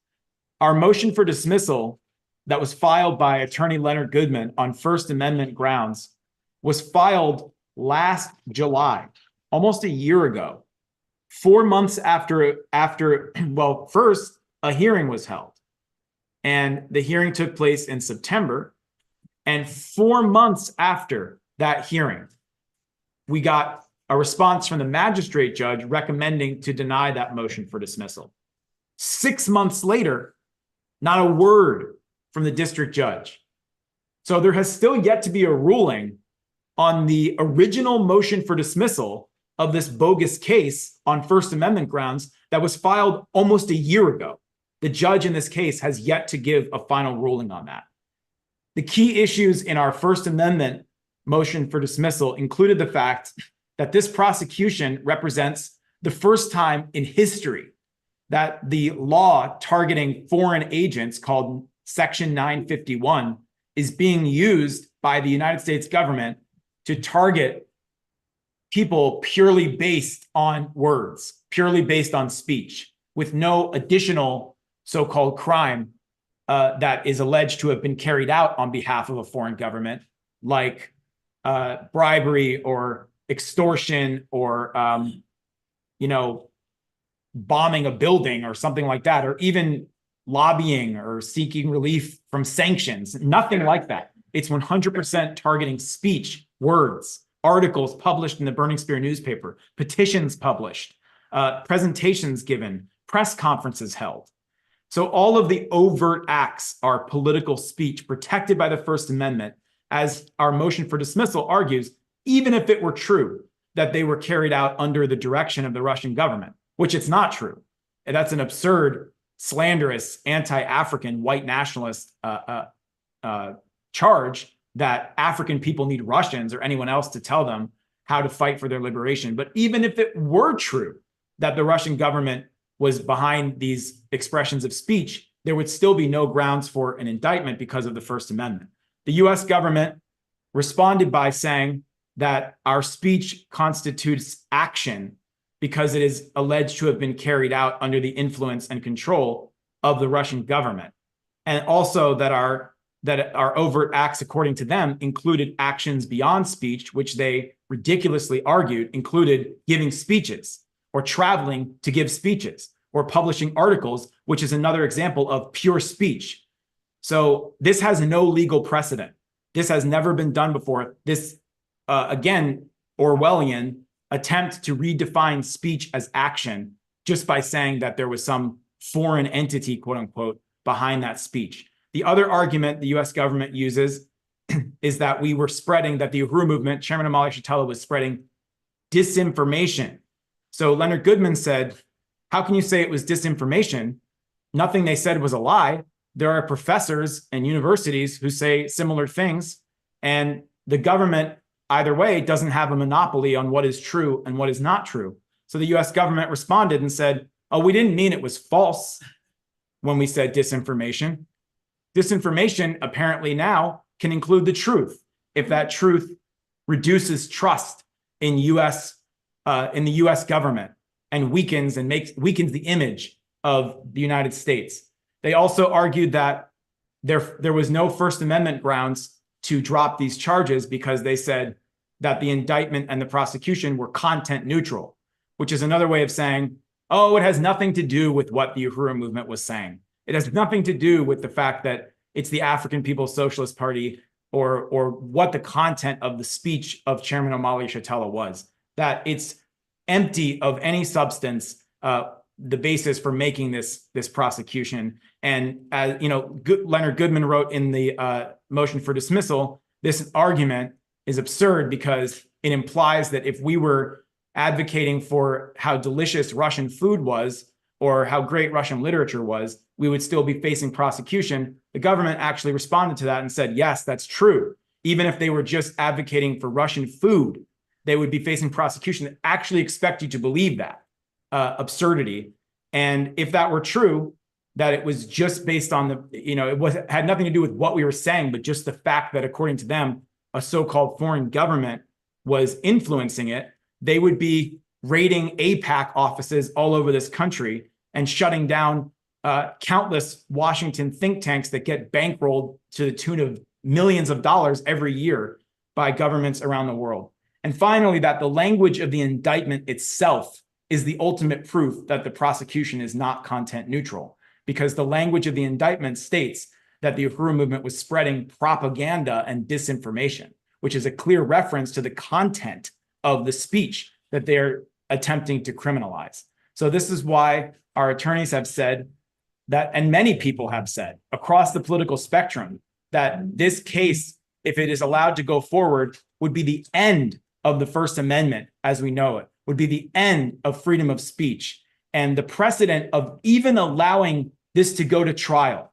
Our motion for dismissal that was filed by Attorney Leonard Goodman on First Amendment grounds was filed last July, almost a year ago. 4 months after, well, first a hearing was held. And the hearing took place in September. And 4 months after that hearing, we got a response from the magistrate judge recommending to deny that motion for dismissal. 6 months later, not a word from the district judge. So there has still yet to be a ruling on the original motion for dismissal of this bogus case on First Amendment grounds that was filed almost a year ago. The judge in this case has yet to give a final ruling on that. The key issues in our First Amendment motion for dismissal included the fact that this prosecution represents the first time in history that the law targeting foreign agents, called Section 951, is being used by the United States government to target people purely based on words, purely based on speech, with no additional so-called crime that is alleged to have been carried out on behalf of a foreign government, like bribery or extortion or, bombing a building or something like that, or even lobbying or seeking relief from sanctions. Nothing like that. It's 100% targeting speech, words, articles published in the Burning Spear newspaper, petitions published, presentations given, press conferences held. So all of the overt acts are political speech protected by the First Amendment, as our motion for dismissal argues, even if it were true that they were carried out under the direction of the Russian government, which it's not true. And that's an absurd, slanderous, anti-African, white nationalist charge that African people need Russians or anyone else to tell them how to fight for their liberation. But even if it were true that the Russian government was behind these expressions of speech, there would still be no grounds for an indictment because of the First Amendment. The US government responded by saying that our speech constitutes action because it is alleged to have been carried out under the influence and control of the Russian government. And also that our overt acts, according to them, included actions beyond speech, which they ridiculously argued included giving speeches or traveling to give speeches or publishing articles, which is another example of pure speech. So this has no legal precedent. This has never been done before. This, again, Orwellian attempt to redefine speech as action just by saying that there was some foreign entity, quote unquote, behind that speech. The other argument the US government uses is that we were spreading, that the Uhuru movement, Chairman Omali Yeshitela, was spreading disinformation. So Leonard Goodman said, how can you say it was disinformation? Nothing they said was a lie. There are professors and universities who say similar things, and the government, either way, doesn't have a monopoly on what is true and what is not true. So the US government responded and said, oh, we didn't mean it was false when we said disinformation. Disinformation apparently now can include the truth, if that truth reduces trust in the US government and weakens the image of the United States. They also argued that there was no First Amendment grounds to drop these charges because they said that the indictment and the prosecution were content neutral, which is another way of saying, oh, it has nothing to do with what the Uhuru movement was saying. It has nothing to do with the fact that it's the African People's Socialist Party or what the content of the speech of Chairman Omali Yeshitela was, that it's empty of any substance, the basis for making this prosecution. And as Leonard Goodman wrote in the motion for dismissal, this argument is absurd because it implies that if we were advocating for how delicious Russian food was or how great Russian literature was, we would still be facing prosecution. The government actually responded to that and said, yes, that's true. Even if they were just advocating for Russian food, they would be facing prosecution that actually expect you to believe that absurdity. And if that were true, that it was just based on it had nothing to do with what we were saying, but just the fact that according to them, a so-called foreign government was influencing it, they would be raiding AIPAC offices all over this country and shutting down countless Washington think tanks that get bankrolled to the tune of millions of dollars every year by governments around the world. And finally, that the language of the indictment itself is the ultimate proof that the prosecution is not content neutral, because the language of the indictment states that the Uhuru movement was spreading propaganda and disinformation, which is a clear reference to the content of the speech that they're attempting to criminalize. So this is why our attorneys have said that, and many people have said across the political spectrum, that this case, if it is allowed to go forward, would be the end of the First Amendment as we know it, would be the end of freedom of speech. And the precedent of even allowing this to go to trial,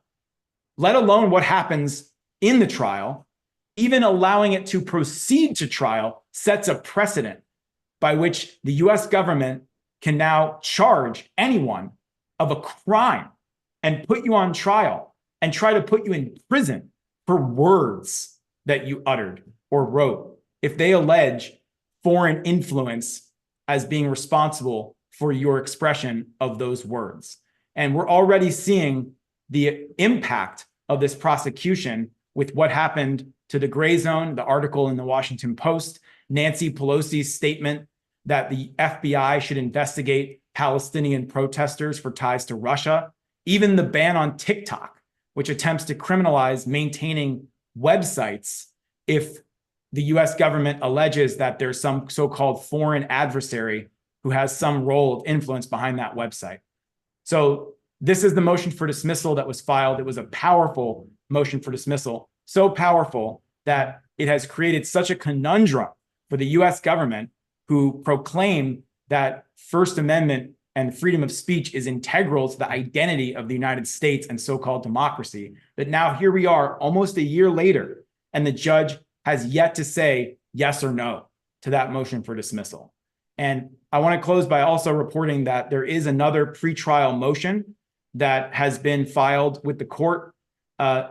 let alone what happens in the trial. Even allowing it to proceed to trial sets a precedent by which the US government can now charge anyone of a crime and put you on trial and try to put you in prison for words that you uttered or wrote if they allege foreign influence as being responsible for your expression of those words. And we're already seeing the impact of this prosecution with what happened to the gray zone, the article in the Washington Post, Nancy Pelosi's statement that the FBI should investigate Palestinian protesters for ties to Russia, even the ban on TikTok, which attempts to criminalize maintaining websites if the US government alleges that there's some so-called foreign adversary who has some role of influence behind that website. So this is the motion for dismissal that was filed. It was a powerful motion for dismissal, so powerful that it has created such a conundrum for the US government, who proclaim that First Amendment and freedom of speech is integral to the identity of the United States and so-called democracy, that now here we are almost a year later, and the judge has yet to say yes or no to that motion for dismissal. And I want to close by also reporting that there is another pretrial motion that has been filed with the court.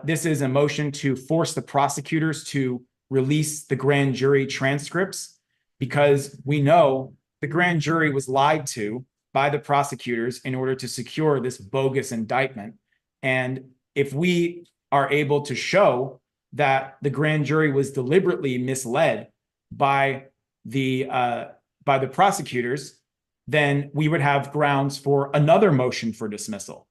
This is a motion to force the prosecutors to release the grand jury transcripts, because we know the grand jury was lied to by the prosecutors in order to secure this bogus indictment. And if we are able to show that the grand jury was deliberately misled by the prosecutors, then we would have grounds for another motion for dismissal.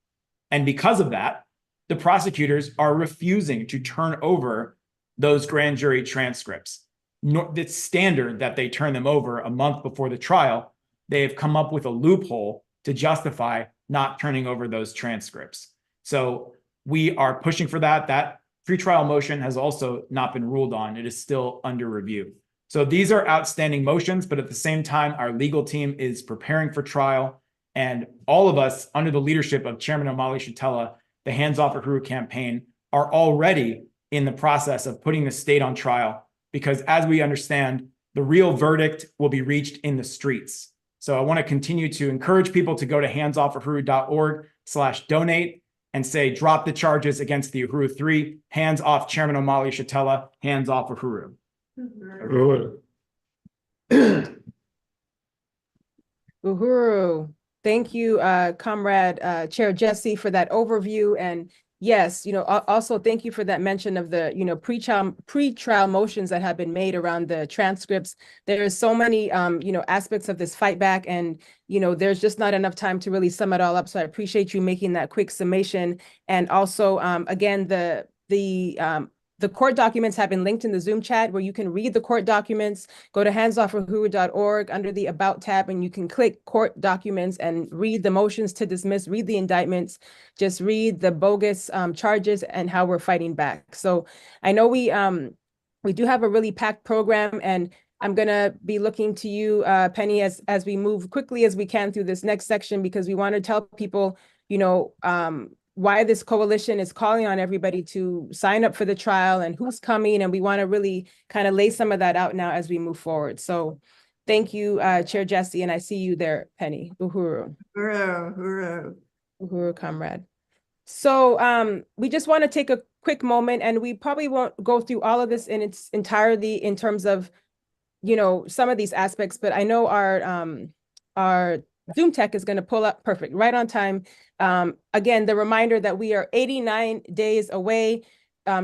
And because of that, the prosecutors are refusing to turn over those grand jury transcripts. It's standard that they turn them over a month before the trial. They have come up with a loophole to justify not turning over those transcripts. So we are pushing for that. That pretrial motion has also not been ruled on. It is still under review. So these are outstanding motions, but at the same time, our legal team is preparing for trial. And all of us, under the leadership of Chairman Omali Yeshitela, the Hands Off Uhuru campaign, are already in the process of putting the state on trial, because as we understand, the real verdict will be reached in the streets. So I want to continue to encourage people to go to handsoffuhuru.org/donate and say, drop the charges against the Uhuru 3, hands off Chairman Omali Yeshitela, hands off Uhuru. Uhuru. Thank you, Comrade Chair Jesse, for that overview. And yes, also thank you for that mention of the, pre-trial motions that have been made around the transcripts. There is so many, aspects of this fight back, and, there's just not enough time to really sum it all up. So I appreciate you making that quick summation. And also, again, the court documents have been linked in the Zoom chat, where you can read the court documents. Go to handsoffuhuru.org under the About tab, and you can click court documents and read the motions to dismiss, read the indictments, just read the bogus charges and how we're fighting back. So I know we do have a really packed program, and I'm going to be looking to you, Penny, as we move quickly as we can through this next section, because we want to tell people, why this coalition is calling on everybody to sign up for the trial and who's coming. And we want to really kind of lay some of that out now as we move forward. So thank you, Chair Jesse. And I see you there, Penny. Uhuru. Uhuru, comrade. So we just want to take a quick moment, and we probably won't go through all of this in its entirety in terms of, some of these aspects, but I know our Zoom tech is going to pull up perfect, right on time. Again, the reminder that we are 89 days away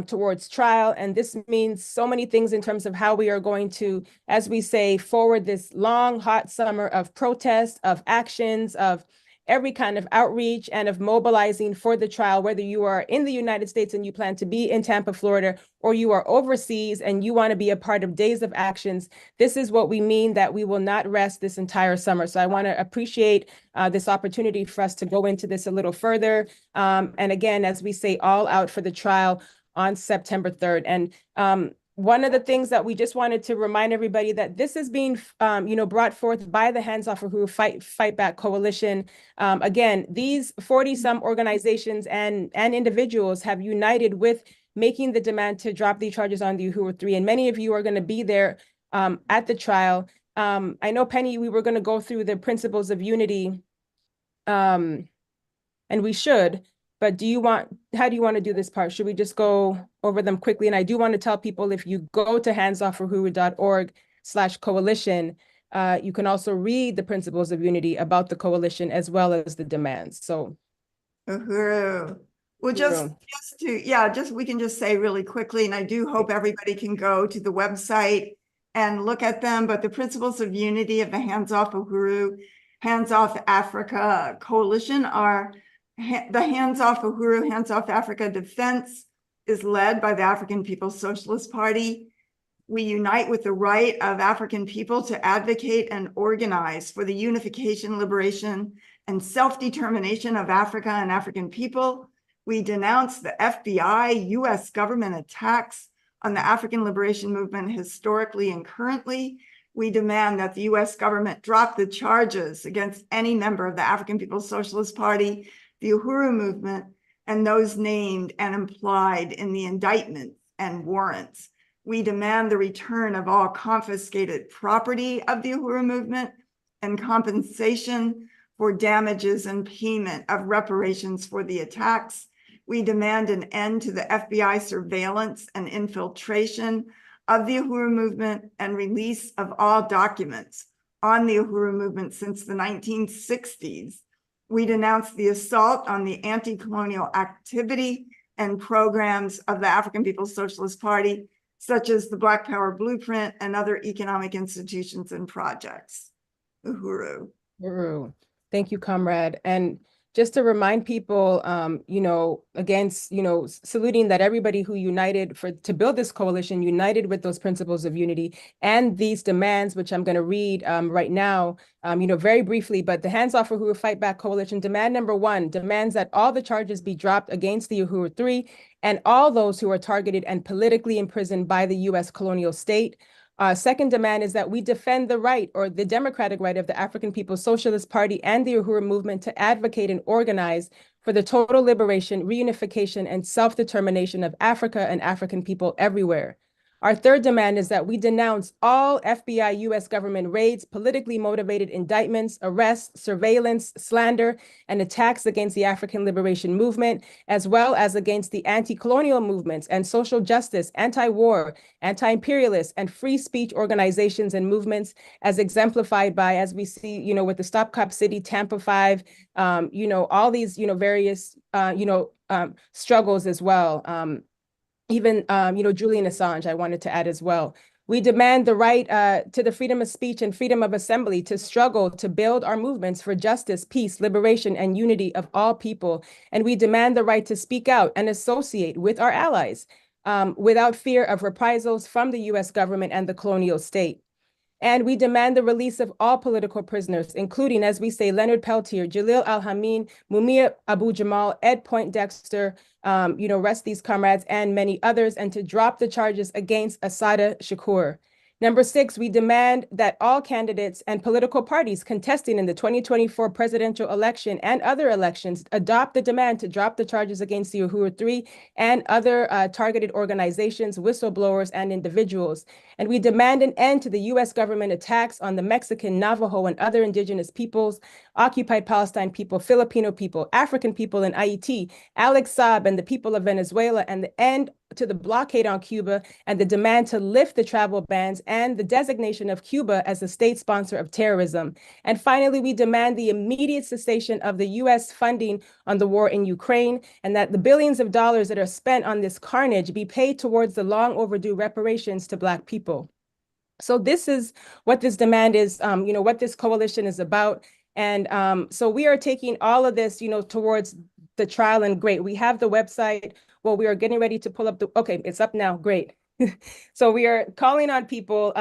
towards trial. And this means so many things in terms of how we are going to, as we say, forward this long, hot summer of protests, of actions, of every kind of outreach, and of mobilizing for the trial, whether you are in the United States and you plan to be in Tampa, Florida, or you are overseas and you want to be a part of Days of Actions. This is what we mean, that we will not rest this entire summer. So I want to appreciate this opportunity for us to go into this a little further. And again, as we say, all out for the trial on September 3rd. And one of the things that we just wanted to remind everybody that this is being, brought forth by the Hands Off Uhuru Fightback Coalition. Again, these 40-some organizations and individuals have united with making the demand to drop the charges on the Uhuru 3. And many of you are going to be there at the trial. I know, Penny, we were going to go through the principles of unity, and we should. But how do you want to do this part? Should we just go over them quickly? And I do want to tell people, if you go to handsoffuhuru.org/coalition, you can also read the principles of unity about the coalition as well as the demands. So, Uhuru. Well, we can just say really quickly, and I do hope everybody can go to the website and look at them, but the principles of unity of the Hands Off Uhuru, Hands Off Africa coalition are the Hands Off Uhuru, Hands Off Africa defense is led by the African People's Socialist Party. We unite with the right of African people to advocate and organize for the unification, liberation, and self-determination of Africa and African people. We denounce the FBI, US government attacks on the African liberation movement historically and currently. We demand that the US government drop the charges against any member of the African People's Socialist Party, the Uhuru movement, and those named and implied in the indictments and warrants. We demand the return of all confiscated property of the Uhuru movement and compensation for damages and payment of reparations for the attacks. We demand an end to the FBI surveillance and infiltration of the Uhuru movement and release of all documents on the Uhuru movement since the 1960s. We denounce the assault on the anti-colonial activity and programs of the African People's Socialist Party, such as the Black Power Blueprint and other economic institutions and projects. Uhuru. Uhuru. Thank you, comrade. And just to remind people, saluting that everybody who united to build this coalition, united with those principles of unity and these demands, which I'm going to read right now, very briefly, but the Hands Off Uhuru Fightback Coalition, demand number 1, demands that all the charges be dropped against the Uhuru 3 and all those who are targeted and politically imprisoned by the US colonial state. Second demand is that we defend the right, or the democratic right, of the African People's Socialist Party and the Uhuru movement to advocate and organize for the total liberation, reunification, and self-determination of Africa and African people everywhere. Our third demand is that we denounce all FBI US government raids, politically motivated indictments, arrests, surveillance, slander, and attacks against the African liberation movement, as well as against the anti-colonial movements and social justice, anti-war, anti-imperialist, and free speech organizations and movements, as exemplified by, as we see, with the Stop Cop City, Tampa 5, all these, various, struggles as well. Even, Julian Assange, I wanted to add as well. We demand the right to the freedom of speech and freedom of assembly to struggle to build our movements for justice, peace, liberation, and unity of all people. And we demand the right to speak out and associate with our allies without fear of reprisals from the US government and the colonial state. And we demand the release of all political prisoners, including, as we say, Leonard Peltier, Jalil Al-Hamin, Mumia Abu Jamal, Ed Poindexter, rest these comrades, and many others, and to drop the charges against Assata Shakur. Number 6, we demand that all candidates and political parties contesting in the 2024 presidential election and other elections adopt the demand to drop the charges against the Uhuru 3 and other targeted organizations, whistleblowers, and individuals. And we demand an end to the US government attacks on the Mexican, Navajo, and other indigenous peoples, occupied Palestine people, Filipino people, African people in Haiti, Alex Saab and the people of Venezuela, and the end to the blockade on Cuba and the demand to lift the travel bans and the designation of Cuba as a state sponsor of terrorism. And finally, we demand the immediate cessation of the US funding on the war in Ukraine, and that the billions of dollars that are spent on this carnage be paid towards the long overdue reparations to Black people. So this is what this demand is, what this coalition is about. And so we are taking all of this, towards the trial, and great. We have the website. Well, we are getting ready to pull up okay, it's up now, great. So we are calling on people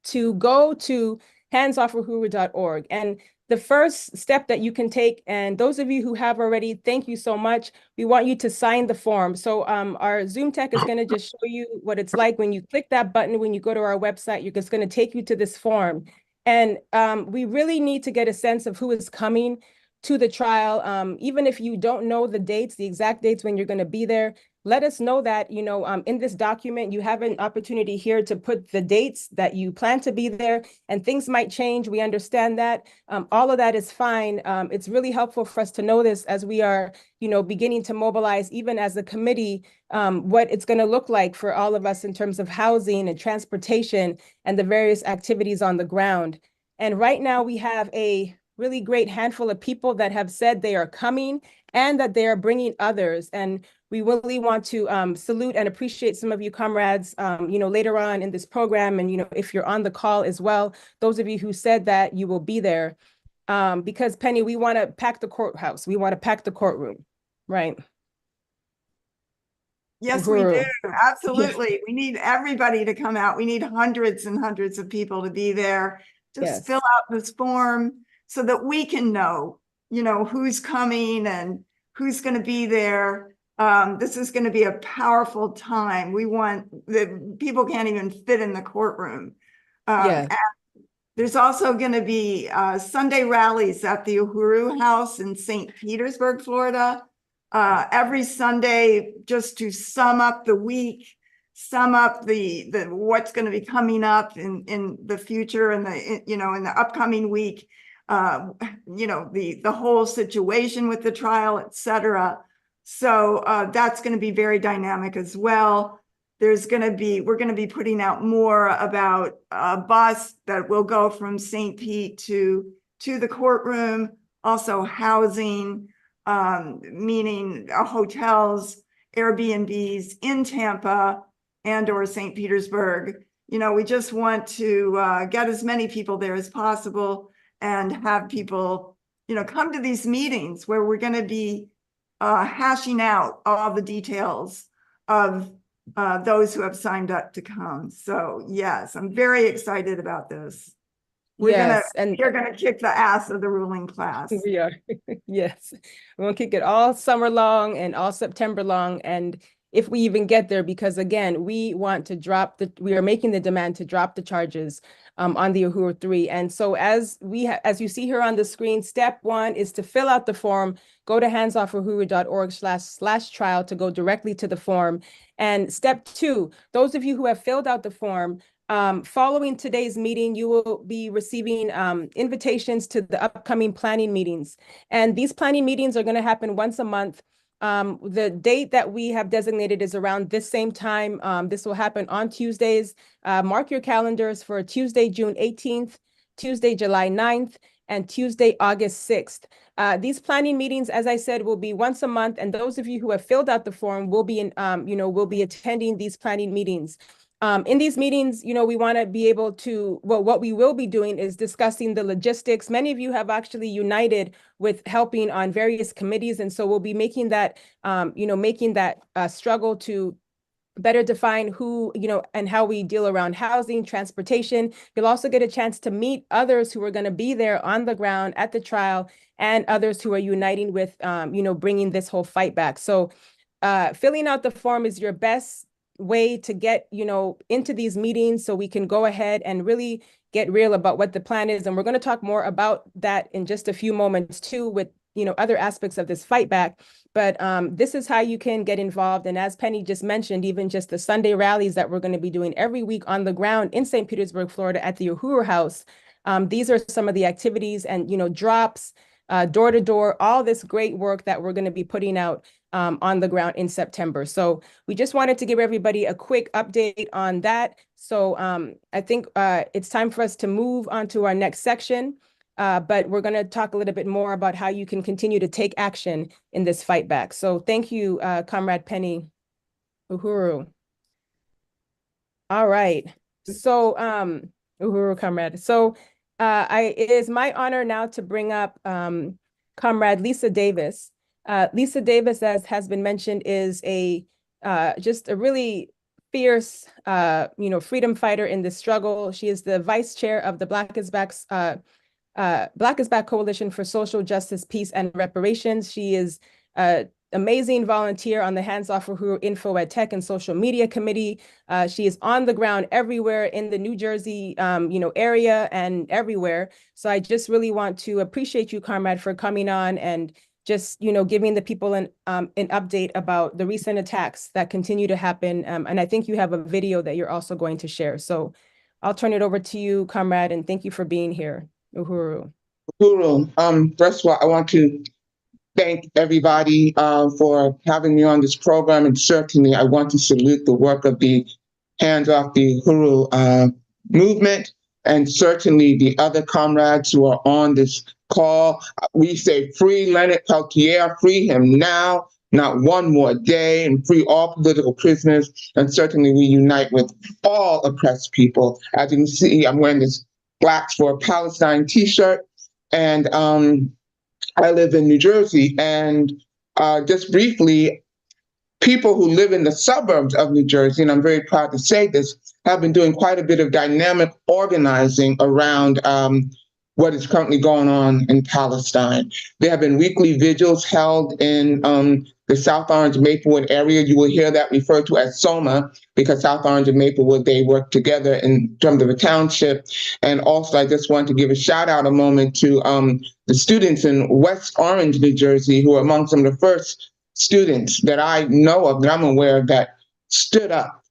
to go to handsoffuhuru.org. And the first step that you can take, and those of you who have already, thank you so much. We want you to sign the form. So our Zoom tech is going to just show you what it's like when you click that button. When you go to our website, you're just going to take you to this form. And we really need to get a sense of who is coming to the trial. Even if you don't know the dates, the exact dates when you're going to be there, let us know that, you know, in this document, you have an opportunity here to put the dates that you plan to be there, and things might change. We understand that. All of that is fine. It's really helpful for us to know this as we are, you know, beginning to mobilize, even as a committee, what it's going to look like for all of us in terms of housing and transportation and the various activities on the ground. And right now we have a really great handful of people that have said they are coming and that they are bringing others. And we really want to salute and appreciate some of you comrades, you know, later on in this program. And, you know, if you're on the call as well, those of you who said that you will be there. Because Penny, we want to pack the courthouse. We want to pack the courtroom, right? Yes, we do. Absolutely. We need everybody to come out. We need hundreds and hundreds of people to be there. Just fill out this form so that we can know, you know, who's coming and who's going to be there. This is going to be a powerful time. We want the people can't even fit in the courtroom. And there's also going to be Sunday rallies at the Uhuru House in St. Petersburg, Florida. Every Sunday, just to sum up the week, sum up the what's going to be coming up in the future and in the upcoming week. You know, the whole situation with the trial, etc. So that's going to be very dynamic as well. We're going to be putting out more about a bus that will go from St. Pete to the courtroom, also housing, meaning hotels, Airbnbs in Tampa and or St. Petersburg. You know, we just want to get as many people there as possible and have people, you know, come to these meetings where we're going to be hashing out all the details of those who have signed up to come. So yes, I'm very excited about this. You're gonna kick the ass of the ruling class. We are. Yes, we're gonna kick it all summer long and all September long, and if we even get there, because again, we want to we are making the demand to drop the charges on the Uhuru 3. And so as you see here on the screen, step 1 is to fill out the form, go to handsoffuhuru.org/trial to go directly to the form. And step 2, those of you who have filled out the form, following today's meeting, you will be receiving invitations to the upcoming planning meetings. And these planning meetings are going to happen once a month. The date that we have designated is around this same time. This will happen on Tuesdays. Mark your calendars for Tuesday, June 18th, Tuesday, July 9th, and Tuesday, August 6th. These planning meetings, as I said, will be once a month. And those of you who have filled out the form will be will be attending these planning meetings. In these meetings, you know, we want to be able to, well, what we will be doing is discussing the logistics. Many of you have actually united with helping on various committees. And so we'll be making that, struggle to better define who, you know, and how we deal around housing, transportation. You'll also get a chance to meet others who are going to be there on the ground at the trial and others who are uniting with, bringing this whole fight back. So filling out the form is your best way to get, you know, into these meetings so we can go ahead and really get real about what the plan is. And we're going to talk more about that in just a few moments too, with, you know, other aspects of this fight back. But this is how you can get involved. And as Penny just mentioned, even just the Sunday rallies that we're going to be doing every week on the ground in St. Petersburg, Florida at the Uhuru House. These are some of the activities and, you know, drops, door to door, all this great work that we're going to be putting out on the ground in September. So we just wanted to give everybody a quick update on that. So I think it's time for us to move on to our next section. But we're going to talk a little bit more about how you can continue to take action in this fight back. So thank you, Comrade Penny Uhuru. All right. So Uhuru, comrade. So it is my honor now to bring up Comrade Lisa Davis. Lisa Davis, as has been mentioned, is just a really fierce, freedom fighter in this struggle. She is the vice chair of the Black is Back's Black is Back Coalition for Social Justice, Peace, and Reparations. She is amazing volunteer on the Hands Off Uhuru Info Ed Tech and Social Media Committee. She is on the ground everywhere in the New Jersey, area and everywhere. So I just really want to appreciate you, Comrade, for coming on and just, giving the people an update about the recent attacks that continue to happen. And I think you have a video that you're also going to share. So I'll turn it over to you, Comrade, and thank you for being here, Uhuru. Uhuru, first of all, I want to thank everybody for having me on this program, and certainly I want to salute the work of the Hands Off the Uhuru movement, and certainly the other comrades who are on this call. We say free Leonard Peltier, free him now, not one more day, and free all political prisoners, and certainly we unite with all oppressed people. As you can see, I'm wearing this Blacks for Palestine t-shirt, and I live in New Jersey, and just briefly, people who live in the suburbs of New Jersey, and I'm very proud to say this, have been doing quite a bit of dynamic organizing around what is currently going on in Palestine. There have been weekly vigils held in the South Orange Maplewood area. You will hear that referred to as SOMA, because South Orange and Maplewood, they work together in terms of a township. And also, I just want to give a shout out a moment to the students in West Orange, New Jersey, who are among some of the first students that I know of, that I'm aware of, that stood up.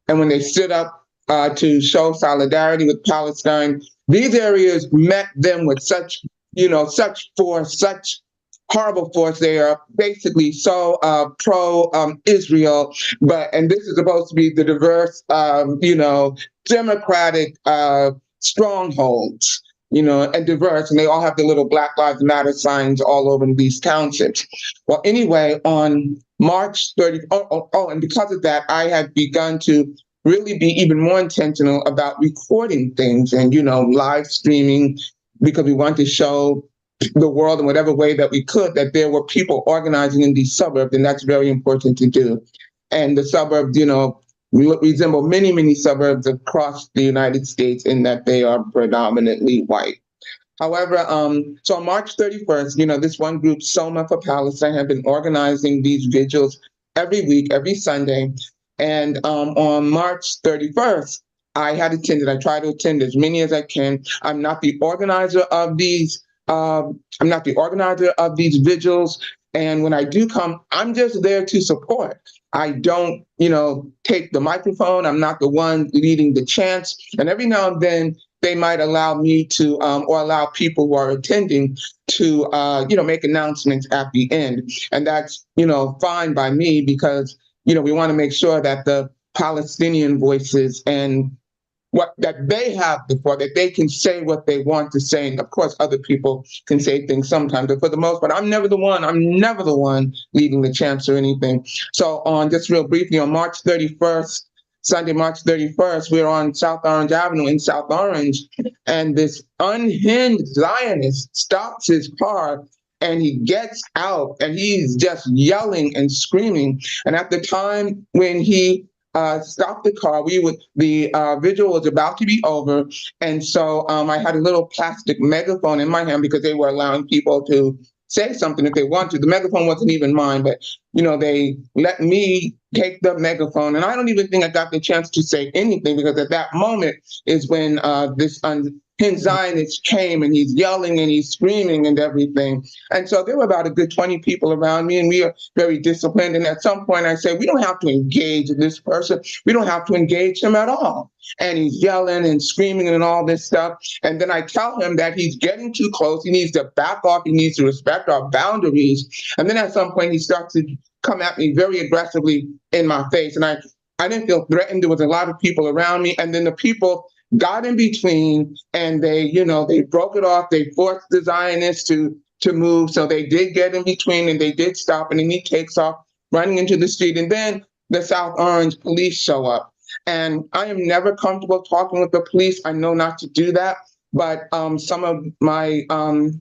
And when they stood up to show solidarity with Palestine, these areas met them with such force, such horrible force. They are basically so pro-Israel, and this is supposed to be the diverse, democratic strongholds, and diverse, and they all have the little Black Lives Matter signs all over these townships. Well, anyway, on March 30th, and because of that, I had begun to really be even more intentional about recording things and, live streaming, because we want to show the world in whatever way that we could that there were people organizing in these suburbs, and that's very important to do. And the suburbs, resemble many, many suburbs across the United States in that they are predominantly white. However, so on March 31st, this one group, SOMA for Palestine, have been organizing these vigils every week, every Sunday. And on March 31st, I try to attend as many as I can. I'm not the organizer of these vigils. And when I do come, I'm just there to support. I don't, take the microphone. I'm not the one leading the chants. And every now and then, they might allow me to, or allow people who are attending to, make announcements at the end. And that's, fine by me, because we want to make sure that the Palestinian voices and what that they have before, that they can say what they want to say. And of course, other people can say things sometimes, but for the most part, I'm never the one leading the chants or anything. So just real briefly, on March 31st, Sunday, March 31st, we're on South Orange Avenue in South Orange, and this unhinged Zionist stops his car and he gets out and he's just yelling and screaming. And at the time when he stopped the car, the vigil was about to be over. And so I had a little plastic megaphone in my hand, because they were allowing people to say something if they want to. The megaphone wasn't even mine, but they let me take the megaphone. And I don't even think I got the chance to say anything, because at that moment is when this Zionist came, and he's yelling and he's screaming and everything. And so there were about a good 20 people around me, and we are very disciplined. And at some point I said, we don't have to engage this person. We don't have to engage him at all. And he's yelling and screaming and all this stuff. And then I tell him that he's getting too close. He needs to back off. He needs to respect our boundaries. And then at some point he starts to come at me very aggressively in my face. And I didn't feel threatened. There was a lot of people around me. And then the people got in between, and they broke it off. They forced the Zionists to move. So they did get in between, and they did stop. And then he takes off running into the street. And then the South Orange police show up. And I am never comfortable talking with the police. I know not to do that. But some of my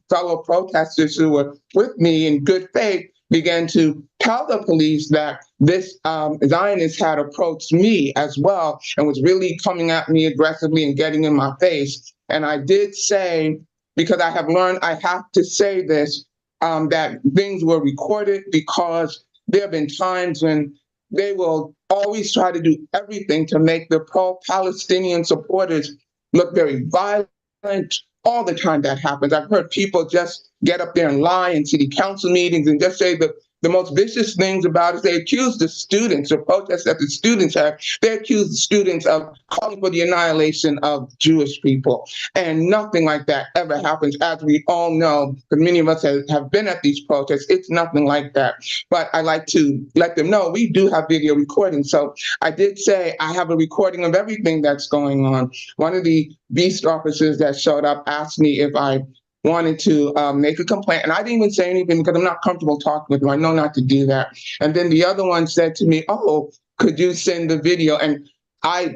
fellow protesters who were with me in good faith began to tell the police that this Zionist had approached me as well and was really coming at me aggressively and getting in my face. And I did say because I have learned I have to say this, that things were recorded, because there have been times when they will always try to do everything to make the pro-Palestinian supporters look very violent. All the time that happens. I've heard people just get up there and lie in city council meetings and just say the most vicious things about it. They accuse the students of protests that the students have. They accuse the students of calling for the annihilation of Jewish people. And nothing like that ever happens. As we all know, because many of us have been at these protests, it's nothing like that. But I like to let them know we do have video recording. So I did say I have a recording of everything that's going on. One of the beast officers that showed up asked me if I wanted to make a complaint. And I didn't even say anything because I'm not comfortable talking with them. I know not to do that. And then the other one said to me, oh, could you send the video? And I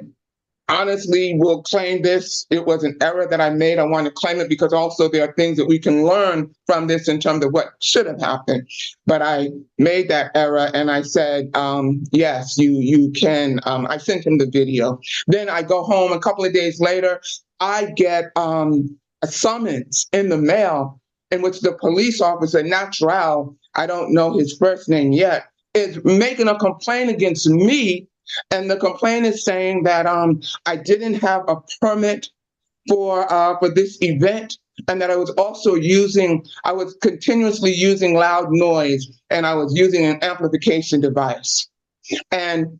honestly will claim this. It was an error that I made. I want to claim it because also there are things that we can learn from this in terms of what should have happened. But I made that error and I said, yes, you can. I sent him the video. Then I go home a couple of days later, I get a summons in the mail in which the police officer, Natural, I don't know his first name yet, is making a complaint against me. And the complaint is saying that I didn't have a permit for this event, and that I was also I was continuously using loud noise, and I was using an amplification device. And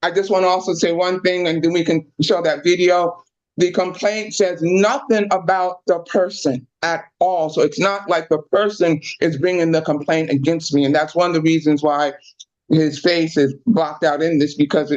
I just want to also say one thing, and then we can show that video. The complaint says nothing about the person at all. So it's not like the person is bringing the complaint against me. And that's one of the reasons why his face is blocked out in this, because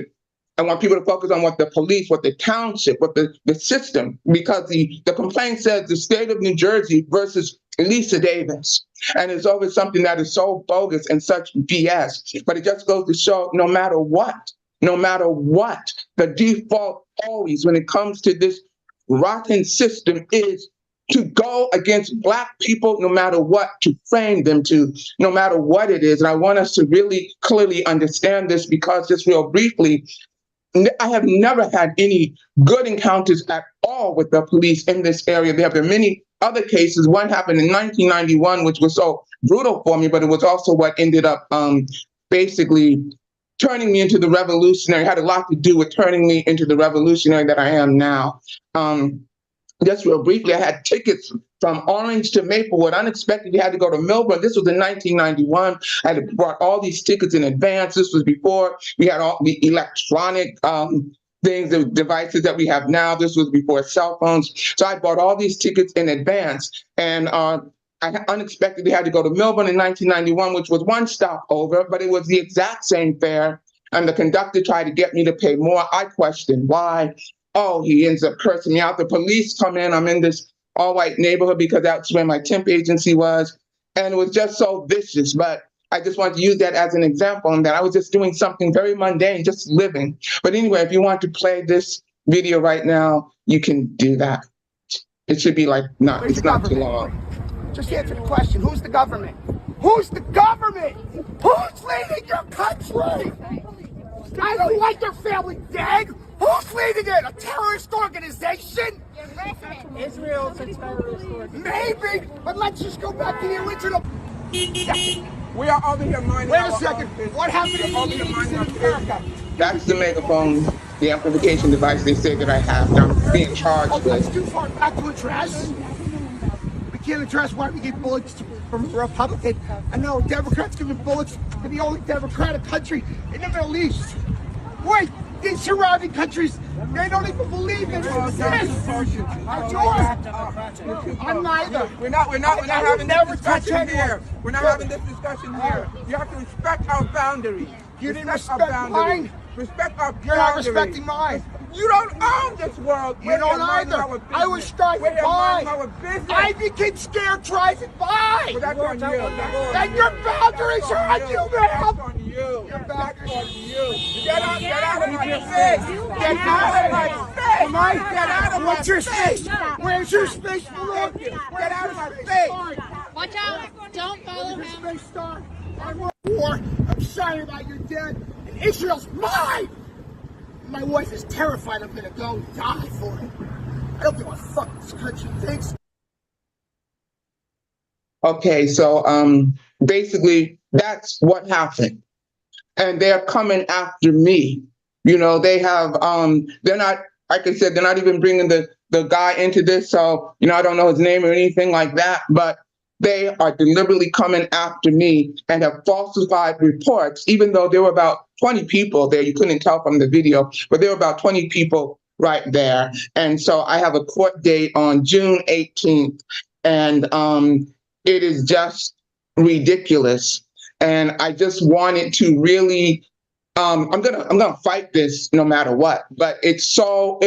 I want people to focus on what the police, what the township, what the system, because the complaint says the state of New Jersey versus Lisa Davis. And it's always something that is so bogus and such BS. But it just goes to show no matter what, the default always when it comes to this rotten system is to go against Black people no matter what, to frame them, to no matter what it is. And I want us to really clearly understand this, because just real briefly, I have never had any good encounters at all with the police in this area. There have been many other cases. One happened in 1991, which was so brutal for me, but it was also what ended up basically turning me into the revolutionary, had a lot to do with turning me into the revolutionary that I am now. Just real briefly, I had tickets from Orange to Maplewood. Unexpectedly, had to go to Milburn. This was in 1991. I had brought all these tickets in advance. This was before we had all the electronic things, the devices that we have now. This was before cell phones. So I bought all these tickets in advance. And I unexpectedly had to go to Milburn in 1991, which was one stop over, but it was the exact same fare. And the conductor tried to get me to pay more. I questioned why. Oh, he ends up cursing me out. The police come in. I'm in this all-white neighborhood because that's where my temp agency was. And it was just so vicious. But I just want to use that as an example, and that I was just doing something very mundane, just living. But anyway, if you want to play this video right now, you can do that. It should be like, it's not too long. Just answer the question. Who's the government? Who's the government? Who's leading your country? I don't like your family dead. Who's leading it? A terrorist organization? Israel's a terrorist organization. Maybe, but let's just go back to the original. We are over here minding. Wait a second. What happened to America? That's the megaphone, the amplification device they say that I have. That I'm being charged with. That's too far back to address. We can't address why we get bullets from a Republican. I know Democrats giving bullets to the only democratic country in the Middle East. Wait, these surrounding countries, they don't even believe it exists. I'm neither. We're not having this discussion here. We're not having this discussion here. You have to respect our boundaries. You didn't respect mine. Respect our boundaries. You're not respecting mine. You don't own this world. You don't either. I was driving by. I became scared driving by. But that's on you. And your boundaries are on you, man. That's on you. That's on you. Get out of my face. Get out of my face. Get out of my face. What's your space? Where's your space? Get out of my face. Watch out. Don't follow him. I'm at war. I'm sorry about your dead. And Israel's mine. My wife is terrified I'm gonna go die for it. I don't give a fuck what this country thinks. Okay, so basically that's what happened. And they're coming after me. You know, they have they're not, like I said, they're not even bringing the guy into this. So, you know, I don't know his name or anything like that, but they are deliberately coming after me and have falsified reports, even though there were about 20 people there. You couldn't tell from the video, but there were about 20 people right there. And so I have a court date on June 18th. And it is just ridiculous. And I just wanted to really, I'm gonna fight this no matter what. But it's so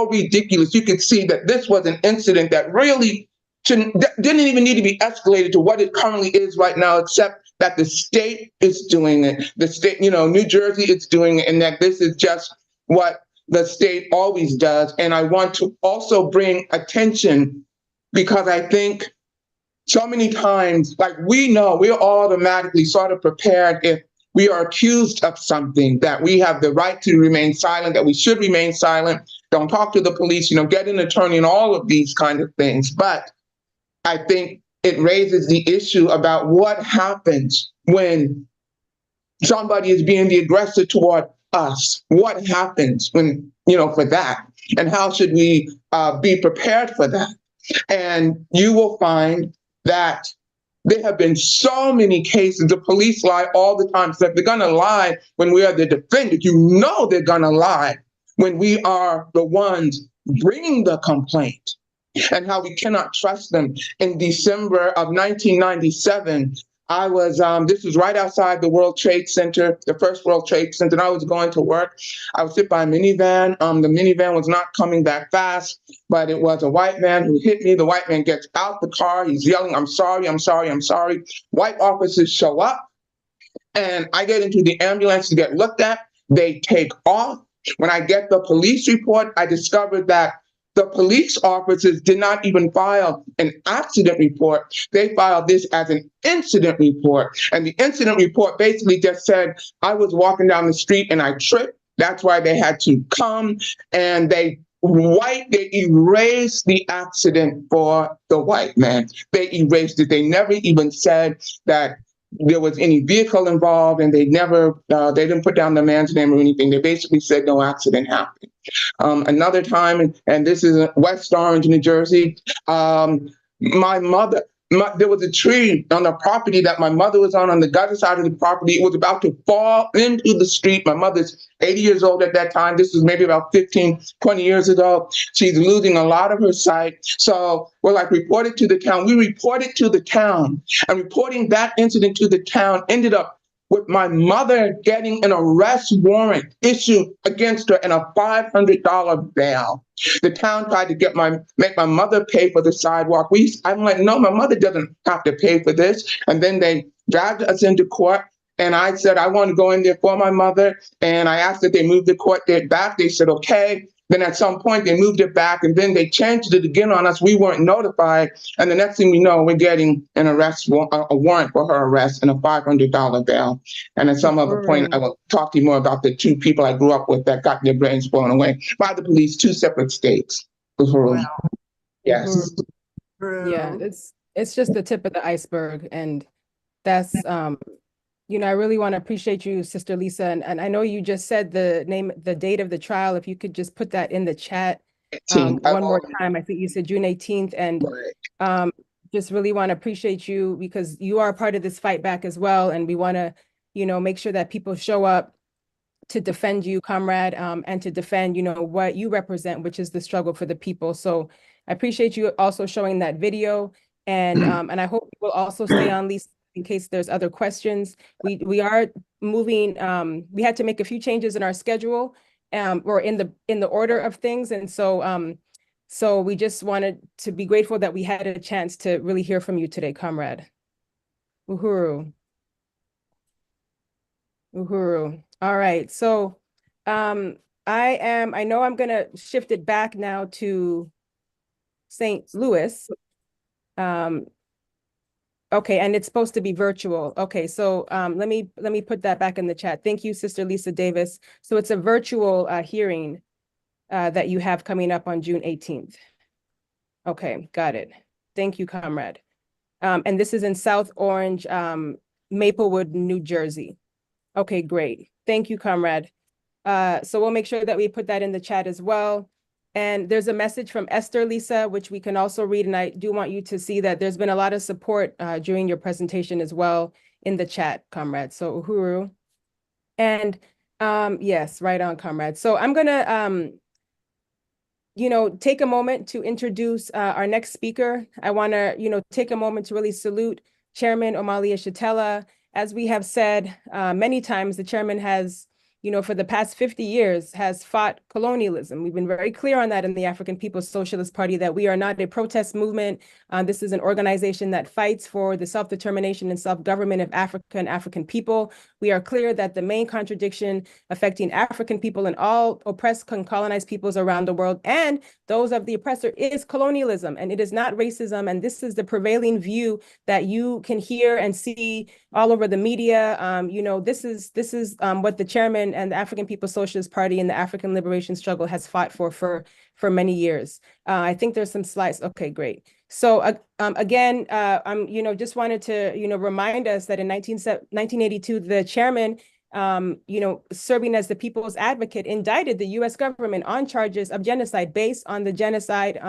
ridiculous. You can see that this was an incident that really didn't even need to be escalated to what it currently is right now, except that the state is doing it. The state, you know, New Jersey is doing it, and that this is just what the state always does. And I want to also bring attention, because I think so many times, like, we know we're automatically sort of prepared if we are accused of something, that we have the right to remain silent, that we should remain silent, don't talk to the police, you know, get an attorney and all of these kind of things. But I think it raises the issue about what happens when somebody is being the aggressor toward us. What happens when, you know, for that? And how should we be prepared for that? And you will find that there have been so many cases. The police lie all the time. So if they're going to lie when we are the defendant, you know they're going to lie when we are the ones bringing the complaint, and how we cannot trust them. In December of 1997, I was, this was right outside the World Trade Center, the first World Trade Center, and I was going to work. I was hit by a minivan. The minivan was not coming back fast, but it was a white man who hit me. The white man gets out the car. He's yelling, "I'm sorry, I'm sorry, I'm sorry." White officers show up, and I get into the ambulance to get looked at. They take off. When I get the police report, I discovered that the police officers did not even file an accident report. They filed this as an incident report. And the incident report basically just said, I was walking down the street and I tripped. That's why they had to come, and they erased the accident for the white man. They erased it. They never even said that there was any vehicle involved, and they didn't put down the man's name or anything. They basically said no accident happened. Another time, and this is West Orange, New Jersey, my mother, there was a tree on the property that my mother was on the gutter side of the property. It was about to fall into the street. My mother's 80 years old at that time. This was maybe about 15, 20 years ago. She's losing a lot of her sight. So we're like, report it to the town. We reported to the town, and reporting that incident to the town ended up with my mother getting an arrest warrant issued against her and a $500 bail. The town tried to make my mother pay for the sidewalk. I'm like, no, my mother doesn't have to pay for this. And then they dragged us into court. And I said, I want to go in there for my mother. And I asked that they move the court date back. They said, okay. Then at some point they moved it back, and then they changed it again on us. We weren't notified. And the next thing we know, we're getting an arrest, a warrant for her arrest and a $500 bail. And at some other point, I will talk to you more about the two people I grew up with that got their brains blown away by the police, 2 separate states. Wow. Yes. Yeah, it's just the tip of the iceberg. And that's, you know, I really want to appreciate you, Sister Lisa. And I know you just said the date of the trial. If you could just put that in the chat one more time. I think you said June 18th. And just really want to appreciate you, because you are a part of this fight back as well. And we want to, you know, make sure that people show up to defend you, comrade, and to defend, you know, what you represent, which is the struggle for the people. So I appreciate you also showing that video. And I hope you will also stay on, Lisa, in case there's other questions. We are moving, we had to make a few changes in our schedule, or in the order of things. And so so we just wanted to be grateful that we had a chance to really hear from you today, comrade. Uhuru. All right. So I know I'm gonna shift it back now to St. Louis. Okay, and it's supposed to be virtual. Okay, so let me put that back in the chat. Thank you, Sister Lisa Davis. So it's a virtual hearing that you have coming up on June 18th. Okay, got it. Thank you, comrade. And this is in South Orange, Maplewood, New Jersey. Okay, great. Thank you, comrade. So we'll make sure that we put that in the chat as well. And there's a message from Esther, Lisa, which we can also read. And I do want you to see that there's been a lot of support during your presentation as well in the chat, comrade. So Uhuru. And yes, right on, comrade. So I'm gonna, take a moment to introduce our next speaker. I wanna, take a moment to really salute Chairman Omali Yeshitela. As we have said many times, the chairman has, for the past 50 years has fought colonialism. We've been very clear on that in the African People's Socialist Party, that we are not a protest movement. This is an organization that fights for the self-determination and self-government of Africa and African people. We are clear that the main contradiction affecting African people and all oppressed and colonized peoples around the world and those of the oppressor is colonialism, and it is not racism. And this is the prevailing view that you can hear and see all over the media. This is what the chairman and the African People's Socialist Party and the African liberation struggle has fought for many years. I think there's some slides. Okay, great. So again, just wanted to, remind us that in 1982, the chairman, serving as the people's advocate, indicted the U.S. government on charges of genocide based on the genocide,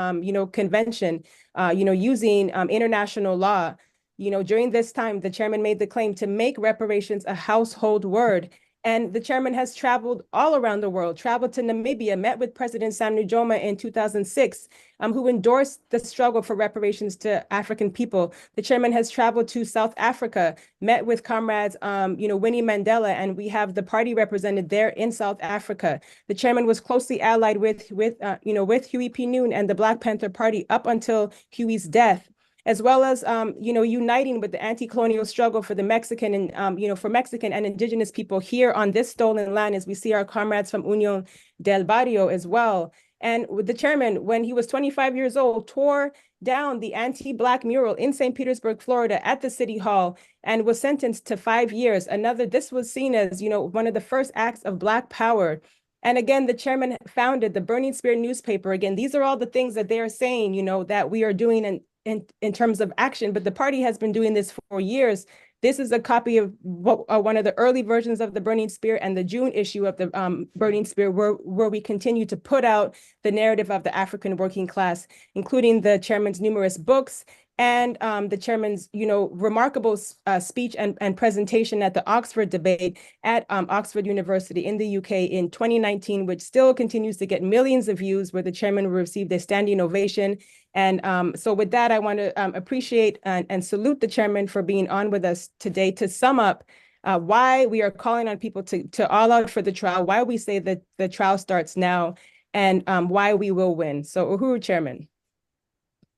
convention, using international law. During this time, the chairman made the claim to make reparations a household word. And the chairman has traveled all around the world, traveled to Namibia, met with President Sam Nujoma in 2006, who endorsed the struggle for reparations to African people. The chairman has traveled to South Africa, met with comrades, Winnie Mandela, and we have the party represented there in South Africa. The chairman was closely allied with Huey P. Noon and the Black Panther Party up until Huey's death, as well as, uniting with the anti-colonial struggle for the Mexican and, for Mexican and indigenous people here on this stolen land, as we see our comrades from Unión del Barrio as well. And with the chairman, when he was 25 years old, tore down the anti-Black mural in St. Petersburg, Florida at the City Hall and was sentenced to 5 years. This was seen as, one of the first acts of Black power. And again, the chairman founded the Burning Spear newspaper. Again, these are all the things that they are saying, that we are doing in terms of action, but the party has been doing this for years. This is a copy of one of the early versions of the Burning Spear and the June issue of the Burning Spear, where we continue to put out the narrative of the African working class, including the chairman's numerous books and the chairman's, remarkable speech and presentation at the Oxford debate at Oxford University in the UK in 2019, which still continues to get millions of views, where the chairman received a standing ovation. And so with that, I want to appreciate and salute the chairman for being on with us today to sum up why we are calling on people to all out for the trial, why we say that the trial starts now, and why we will win. So Uhuru, Chairman.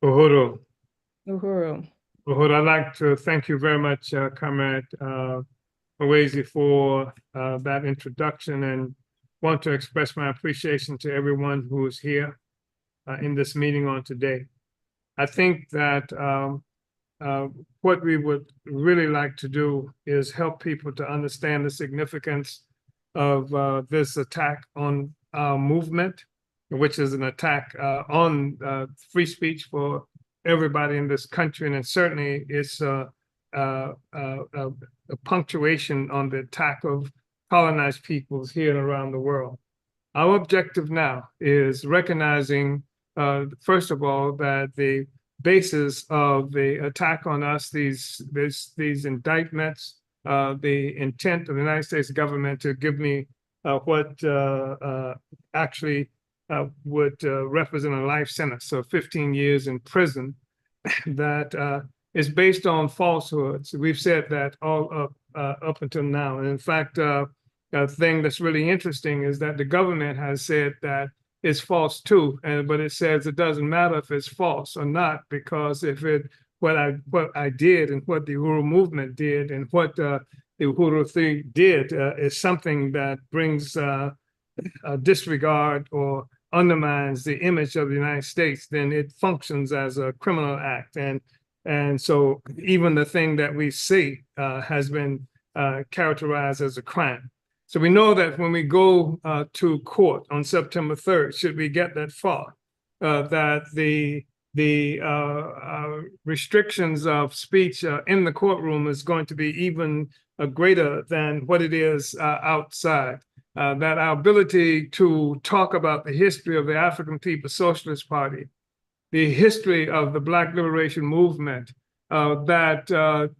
Uhuru. Uhuru. Uhuru, I'd like to thank you very much, Comrade Mwezi, for that introduction, and want to express my appreciation to everyone who is here in this meeting on today. I think that what we would really like to do is help people to understand the significance of this attack on our movement, which is an attack on free speech for everybody in this country, and certainly it's a punctuation on the attack of colonized peoples here and around the world. Our objective now is recognizing, first of all, that the basis of the attack on us, these indictments, the intent of the United States government to give me what actually would represent a life sentence, so 15 years in prison, that is based on falsehoods. We've said that all up until now. And in fact, a thing that's really interesting is that the government has said that it's false too, but it says it doesn't matter if it's false or not, because if what I did and what the Uhuru movement did and what the Uhuru thing did is something that brings a disregard or undermines the image of the United States, then it functions as a criminal act. And so even the thing that we see has been characterized as a crime. So we know that when we go to court on September 3rd, should we get that far, that the restrictions of speech in the courtroom is going to be even greater than what it is outside. That our ability to talk about the history of the African People's Socialist Party, the history of the Black Liberation Movement, that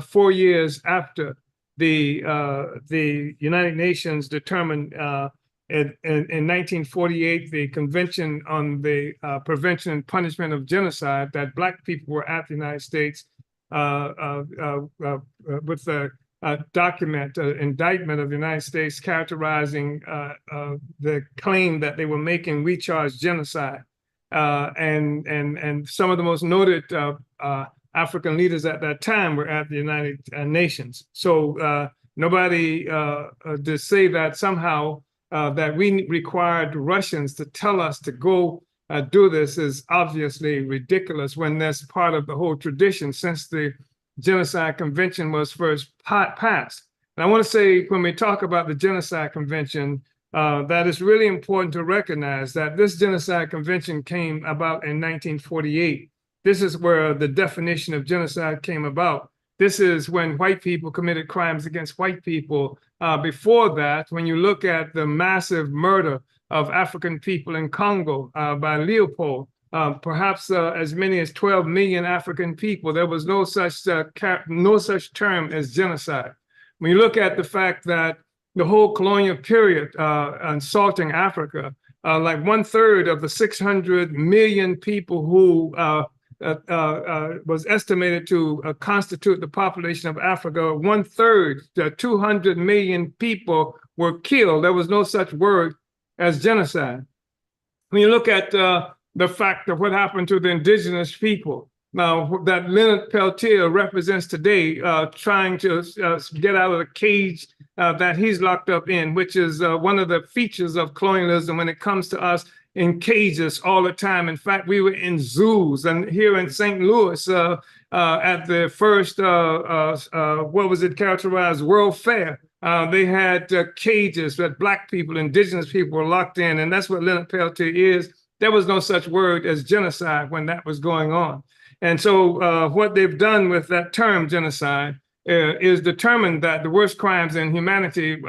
4 years after the United Nations determined in 1948, the Convention on the Prevention and Punishment of Genocide, that Black people were at the United States with the document, indictment of the United States characterizing the claim that they were making, we charge genocide. And some of the most noted African leaders at that time were at the United Nations. So nobody to say that somehow that we required Russians to tell us to go do this is obviously ridiculous when that's part of the whole tradition since the Genocide Convention was first passed. And I want to say, when we talk about the Genocide Convention, that it's really important to recognize that this Genocide Convention came about in 1948. This is where the definition of genocide came about. This is when white people committed crimes against white people. Before that, when you look at the massive murder of African people in Congo by Leopold, perhaps as many as 12 million African people, there was no such term as genocide. When you look at the fact that the whole colonial period assaulting Africa, like 1/3 of the 600 million people who was estimated to constitute the population of Africa, 1/3, 200 million people were killed. There was no such word as genocide. When you look at the fact of what happened to the indigenous people, now that Leonard Peltier represents today, trying to get out of the cage that he's locked up in, which is one of the features of colonialism when it comes to us in cages all the time. In fact, we were in zoos, and here in St. Louis at the first, what was it characterized, World Fair, they had cages that Black people, indigenous people were locked in, and that's what Leonard Peltier is. There was no such word as genocide when that was going on. And so what they've done with that term genocide is determined that the worst crimes in humanity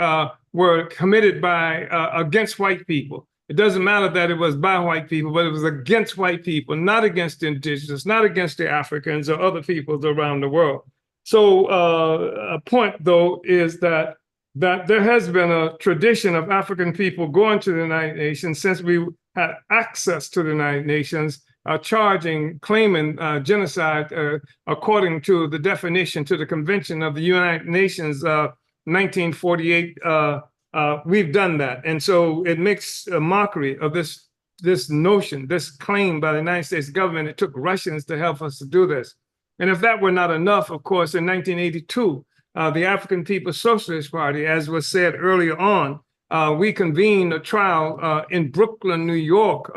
were committed by against white people. It doesn't matter that it was by white people, but it was against white people, not against the indigenous, not against the Africans or other peoples around the world. So a point, though, is that there has been a tradition of African people going to the United Nations since we had access to the United Nations, claiming genocide according to the definition to the Convention of the United Nations 1948. We've done that. And so it makes a mockery of this notion, this claim by the United States government. It took Russians to help us to do this. And if that were not enough, of course, in 1982, the African People's Socialist Party, as was said earlier on, we convened a trial in Brooklyn, New York,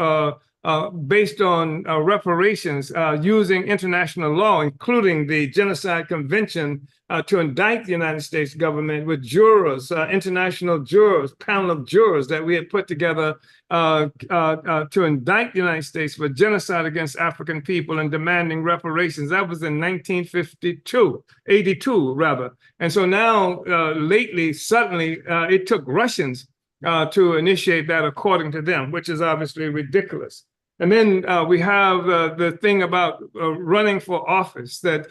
based on reparations using international law, including the Genocide Convention, to indict the United States government with jurors, international jurors, panel of jurors that we had put together to indict the United States for genocide against African people and demanding reparations. That was in 82 rather. And so now, lately, suddenly, it took Russians to initiate that according to them, which is obviously ridiculous. And then we have the thing about running for office, that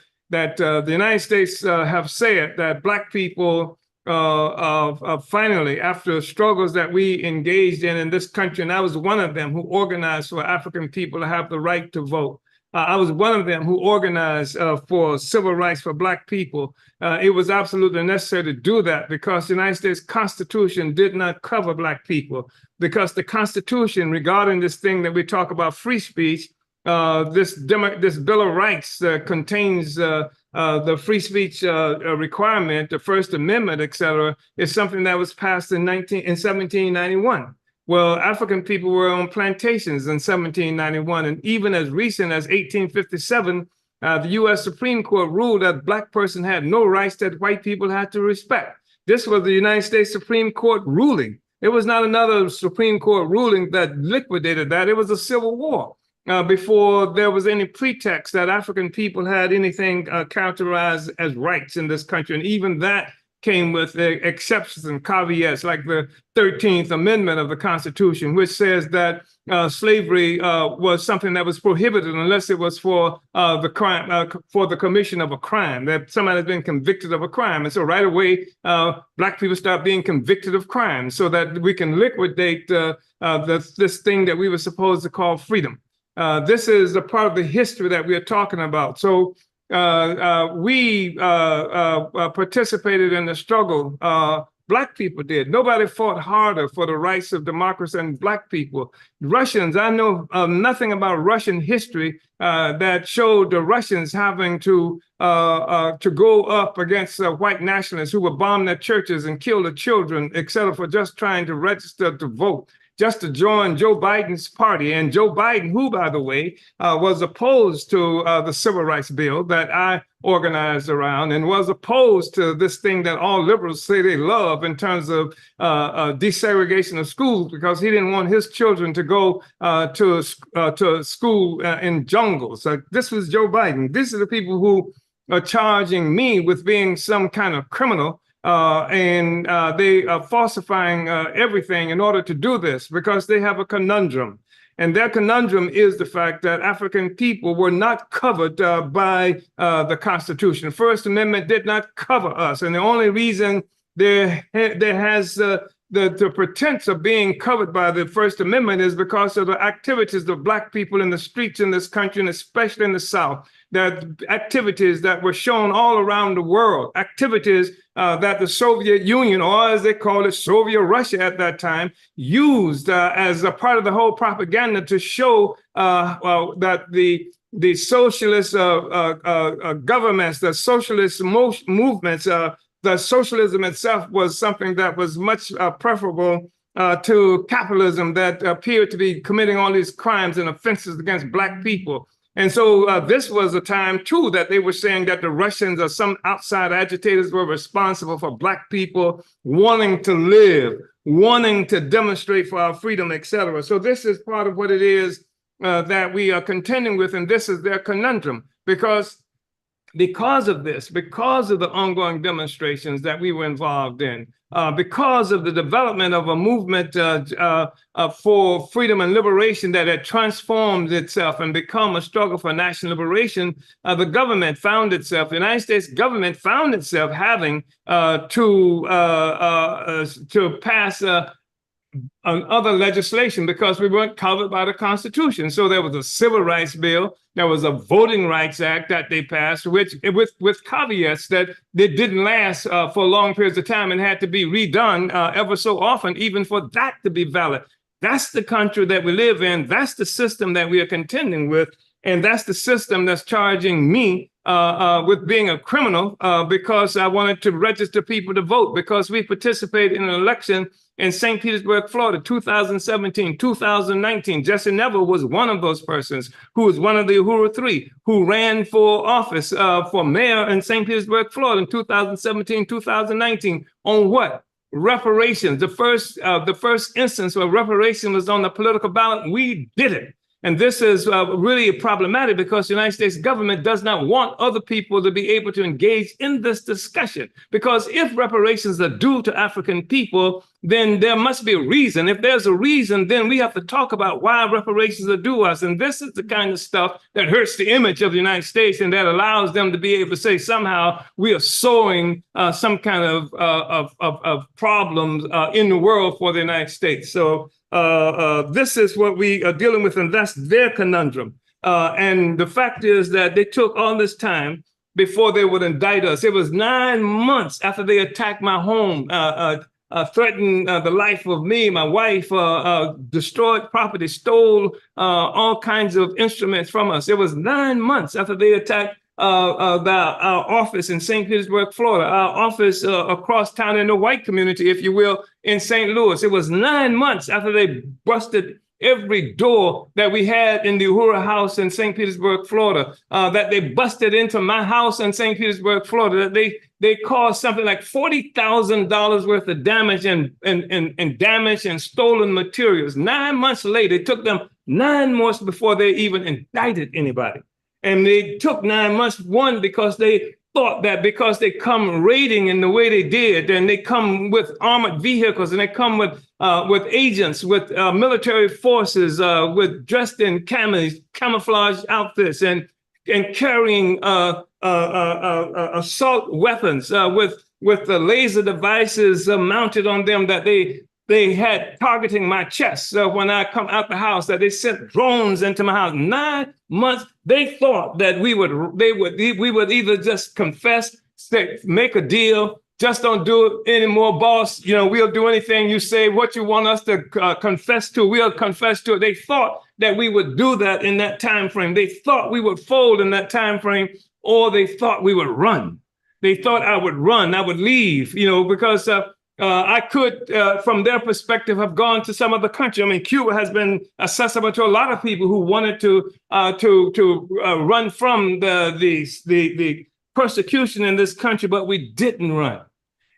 the United States have said that Black people finally, after struggles that we engaged in this country, and I was one of them who organized for African people to have the right to vote. I was one of them who organized for civil rights for Black people. It was absolutely necessary to do that because the United States Constitution did not cover Black people, because the Constitution, regarding this thing that we talk about, free speech, this Bill of Rights contains the free speech requirement, the First Amendment, et cetera, is something that was passed in 1791. Well, African people were on plantations in 1791, and even as recent as 1857, the U.S. Supreme Court ruled that Black person had no rights that white people had to respect. This was the United States Supreme Court ruling. It was not another Supreme Court ruling that liquidated that. It was a civil war. before there was any pretext that African people had anything characterized as rights in this country. And even that came with exceptions and caveats, like the 13th Amendment of the Constitution, which says that slavery was something that was prohibited unless it was for the crime, for the commission of a crime, that somebody has been convicted of a crime. And so right away, Black people start being convicted of crime so that we can liquidate this thing that we were supposed to call freedom. This is a part of the history that we are talking about. So we participated in the struggle. Black people did. Nobody fought harder for the rights of democracy than Black people. Russians, I know nothing about Russian history that showed the Russians having to go up against white nationalists who would bomb their churches and kill the children, et cetera, for just trying to register to vote, just to join Joe Biden's party. And Joe Biden, who, by the way, was opposed to the Civil Rights Bill that I organized around, and was opposed to this thing that all liberals say they love in terms of desegregation of schools, because he didn't want his children to go to school in jungles. This was Joe Biden. These are the people who are charging me with being some kind of criminal. And they are falsifying everything in order to do this, because they have a conundrum. And their conundrum is the fact that African people were not covered by the Constitution. The First Amendment did not cover us. And the only reason there has the pretense of being covered by the First Amendment is because of the activities of Black people in the streets in this country, and especially in the South. That activities that were shown all around the world, activities that the Soviet Union, or as they called it, Soviet Russia at that time, used as a part of the whole propaganda to show that the socialist governments, the socialist movements, the socialism itself was something that was much preferable to capitalism that appeared to be committing all these crimes and offenses against Black people. And so this was a time, too, that they were saying that the Russians or some outside agitators were responsible for Black people wanting to live, wanting to demonstrate for our freedom, et cetera. So this is part of what it is that we are contending with, and this is their conundrum. Because of this, because of the ongoing demonstrations that we were involved in, because of the development of a movement for freedom and liberation that had transformed itself and become a struggle for national liberation, the government found itself, the United States government found itself having to pass other legislation because we weren't covered by the Constitution. So there was a Civil Rights Bill, there was a Voting Rights Act that they passed, which with caveats that they didn't last for long periods of time and had to be redone ever so often, even for that to be valid. That's the country that we live in. That's the system that we are contending with. And that's the system that's charging me with being a criminal because I wanted to register people to vote, because we participated in an election in St. Petersburg, Florida, 2017, 2019. Jesse Neville was one of those persons who was one of the Uhuru Three who ran for office for mayor in St. Petersburg, Florida in 2017, 2019 on what? Reparations. The first instance where reparation was on the political ballot, we did it. And this is really problematic because the United States government does not want other people to be able to engage in this discussion. Because if reparations are due to African people, then there must be a reason. If there's a reason, then we have to talk about why reparations are due us. And this is the kind of stuff that hurts the image of the United States and that allows them to be able to say somehow we are sowing some kind of problems in the world for the United States. So this is what we are dealing with, and that's their conundrum. And the fact is that they took all this time before they would indict us. It was 9 months after they attacked my home, threatened the life of me, my wife, destroyed property, stole all kinds of instruments from us. It was 9 months after they attacked our office in St. Petersburg, Florida, our office across town in the white community, if you will, in St. Louis. It was 9 months after they busted every door that we had in the Uhuru house in St. Petersburg, Florida, that they busted into my house in St. Petersburg, Florida, that they caused something like $40,000 worth of damage and damage and stolen materials. 9 months later, it took them 9 months before they even indicted anybody. And they took 9 months, one, because they thought that because they come raiding in the way they did, and they come with armored vehicles, and they come with agents, with military forces, with dressed in camouflage outfits, and carrying assault weapons, with the laser devices mounted on them that they had targeting my chest. So when I come out the house, that they sent drones into my house. 9 months. They thought that we would either just confess, say, make a deal, just don't do it anymore, boss. You know, we'll do anything you say. What you want us to confess to, we'll confess to it. They thought that we would do that in that time frame. They thought we would fold in that time frame, or they thought we would run. They thought I would run, I would leave, you know, because I could, from their perspective, have gone to some other country. I mean, Cuba has been accessible to a lot of people who wanted to run from the persecution in this country, but we didn't run.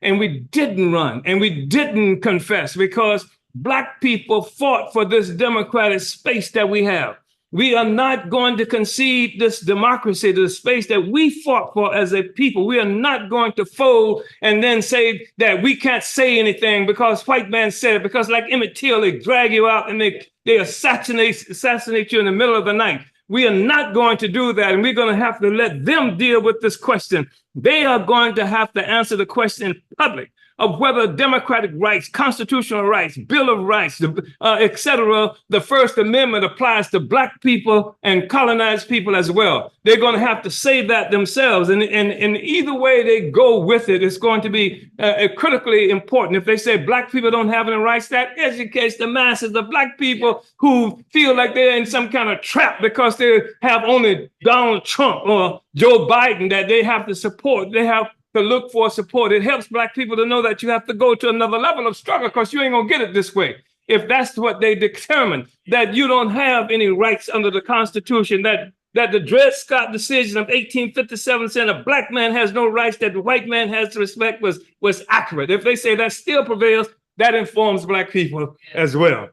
And we didn't run, and we didn't confess, because Black people fought for this democratic space that we have. We are not going to concede this democracy, the space that we fought for as a people. We are not going to fold and then say that we can't say anything because white man said it, because like Emmett Till, they drag you out and they assassinate you in the middle of the night. We are not going to do that, and we're going to have to let them deal with this question. They are going to have to answer the question in public of whether democratic rights, constitutional rights, Bill of Rights, et cetera, the First Amendment applies to Black people and colonized people as well. They're going to have to say that themselves. And either way they go with it, it's going to be critically important. If they say Black people don't have any rights, that educates the masses of Black people who feel like they're in some kind of trap because they have only Donald Trump or Joe Biden that they have to support. They have to look for support. It helps Black people to know that you have to go to another level of struggle because you ain't gonna get it this way. If that's what they determine, that you don't have any rights under the Constitution, that the Dred Scott decision of 1857 saying a Black man has no rights that the white man has to respect was accurate. If they say that still prevails, that informs Black people as well.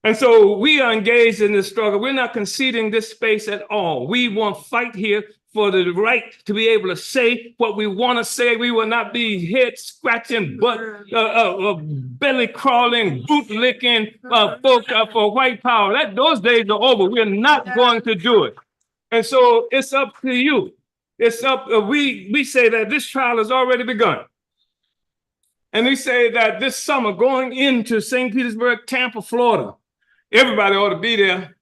And so we are engaged in this struggle. We're not conceding this space at all. We want to fight here for the right to be able to say what we want to say. We will not be head scratching, belly crawling, boot licking folk for white power. Those days are over. We're not going to do it. And so it's up to you. It's up. We say that this trial has already begun. And we say that this summer, going into St. Petersburg, Tampa, Florida, everybody ought to be there.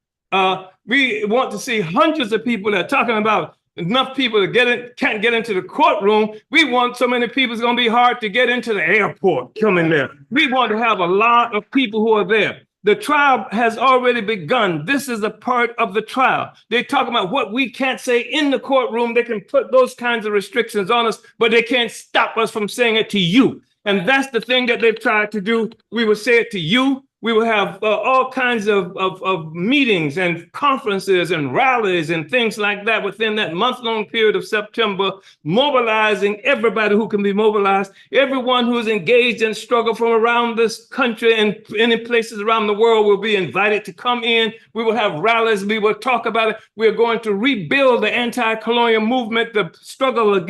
We want to see hundreds of people that are talking about enough people to can't get into the courtroom. We want so many people, it's going to be hard to get into the airport coming there. We want to have a lot of people who are there. The trial has already begun. This is a part of the trial. They talk about what we can't say in the courtroom. They can put those kinds of restrictions on us, but they can't stop us from saying it to you. And that's the thing that they've tried to do. We will say it to you. We will have all kinds of meetings and conferences and rallies and things like that within that month-long period of September, mobilizing everybody who can be mobilized, everyone who is engaged in struggle from around this country and any places around the world will be invited to come in. We will have rallies. We will talk about it. We're going to rebuild the anti-colonial movement, the struggle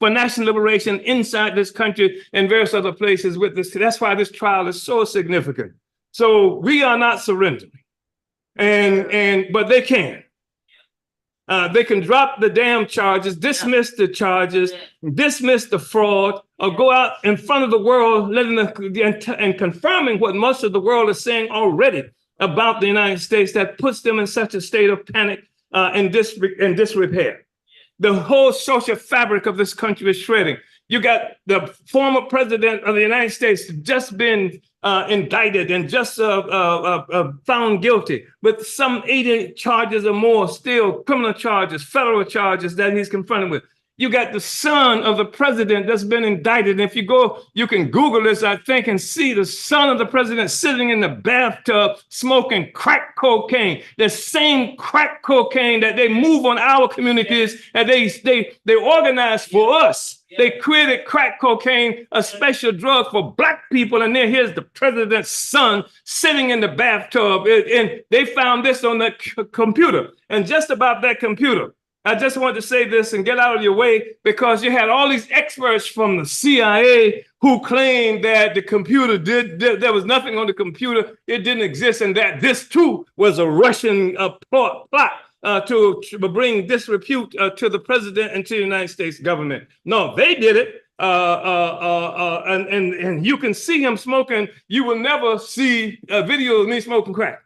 for national liberation inside this country and various other places with this. That's why this trial is so significant. So we are not surrendering, but they can. They can drop the damn charges, dismiss the charges, dismiss the fraud, or go out in front of the world, and confirming what most of the world is saying already about the United States that puts them in such a state of panic and disrepair. The whole social fabric of this country is shredding. You got the former president of the United States just been indicted and just found guilty with some 80 charges or more, still criminal charges, federal charges that he's confronted with. You got the son of the president that's been indicted. And if you go, you can Google this, I think, and see the son of the president sitting in the bathtub smoking crack cocaine. The same crack cocaine that they move on our communities and they organize for us. They created crack cocaine, a special drug for black people. And then here's the president's son sitting in the bathtub. And they found this on the computer. And just about that computer, I just wanted to say this and get out of your way, because you had all these experts from the CIA who claimed that the computer there was nothing on the computer, it didn't exist, and that this too was a Russian plot to bring disrepute to the president and to the United States government. No, they did it. And you can see him smoking. You will never see a video of me smoking crack.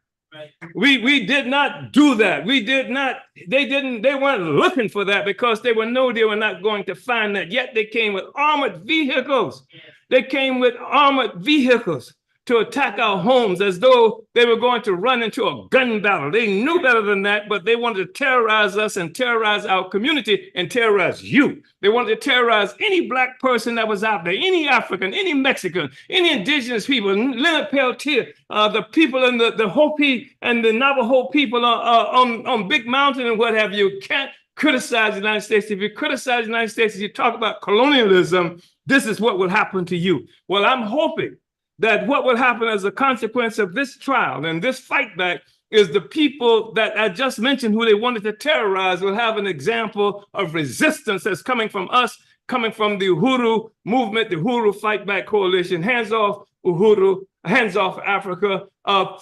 We did not do that. We did not, they weren't looking for that, because they were not going to find that. Yet they came with armored vehicles. They came with armored vehicles to attack our homes as though they were going to run into a gun battle. They knew better than that, but they wanted to terrorize us and terrorize our community and terrorize you. They wanted to terrorize any black person that was out there, any African, any Mexican, any indigenous people, Leonard Peltier, the people in the Hopi and the Navajo people on Big Mountain and what have you. Can't criticize the United States. If you criticize the United States, if you talk about colonialism, this is what will happen to you. Well, I'm hoping that what will happen as a consequence of this trial and this fight back is the people that I just mentioned who they wanted to terrorize will have an example of resistance that's coming from us, coming from the Uhuru movement, the Uhuru Fight Back Coalition. Hands off Uhuru, hands off Africa,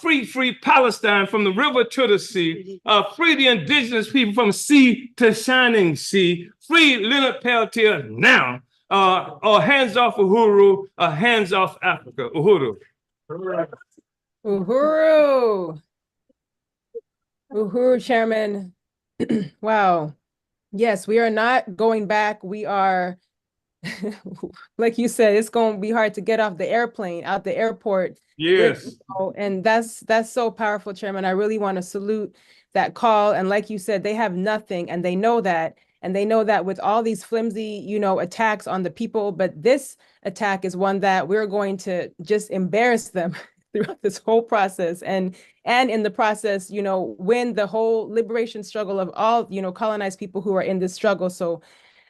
free Palestine from the river to the sea, free the indigenous people from sea to shining sea, free Leonard Peltier now. Or hands off Uhuru, hands off Africa. Uhuru. Uhuru. Uhuru, Chairman. Wow. Yes, we are not going back. We are, like you said, it's going to be hard to get off the airplane, out the airport. Yes. And that's so powerful, Chairman. I really want to salute that call. And like you said, they have nothing, and they know that. And they know that with all these flimsy, attacks on the people, but this attack is one that we're going to just embarrass them throughout this whole process. And in the process, win the whole liberation struggle of all, colonized people who are in this struggle. So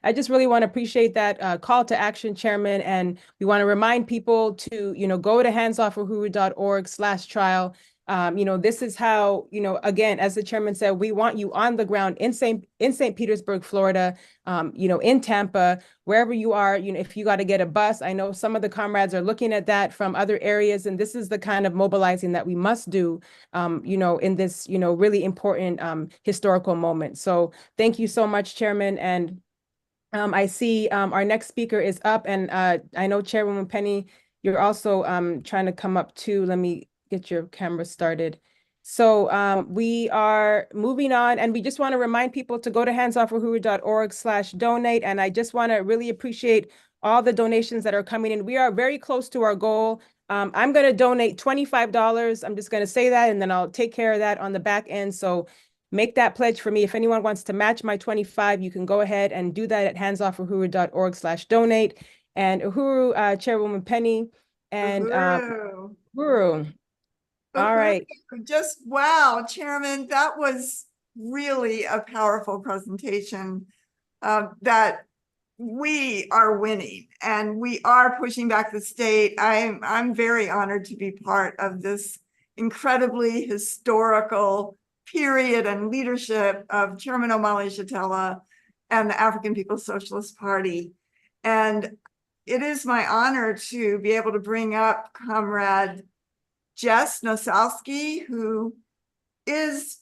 I just really want to appreciate that call to action, Chairman. And we want to remind people to, go to handsoffuhuru.org/trial. This is how, again, as the chairman said, we want you on the ground in St. Petersburg, Florida, in Tampa, wherever you are, if you got to get a bus. I know some of the comrades are looking at that from other areas, and this is the kind of mobilizing that we must do, in this, really important historical moment. So thank you so much, Chairman. And I see our next speaker is up, and I know Chairwoman Penny, you're also trying to come up too. Let me get your camera started. So we are moving on, and we just want to remind people to go to handsoffuhuru.org/donate. And I just want to really appreciate all the donations that are coming in. We are very close to our goal. I'm going to donate $25. I'm just going to say that, and then I'll take care of that on the back end. So make that pledge for me. If anyone wants to match my 25, you can go ahead and do that at handsoffuhuru.org/donate. And Uhuru, Chairwoman Penny, and Uhuru. All right. Just wow, Chairman, that was really a powerful presentation that we are winning and we are pushing back the state. I'm very honored to be part of this incredibly historical period and leadership of Chairman Omali Yeshitela and the African People's Socialist Party. And it is my honor to be able to bring up Comrade Jess Nosowski, who is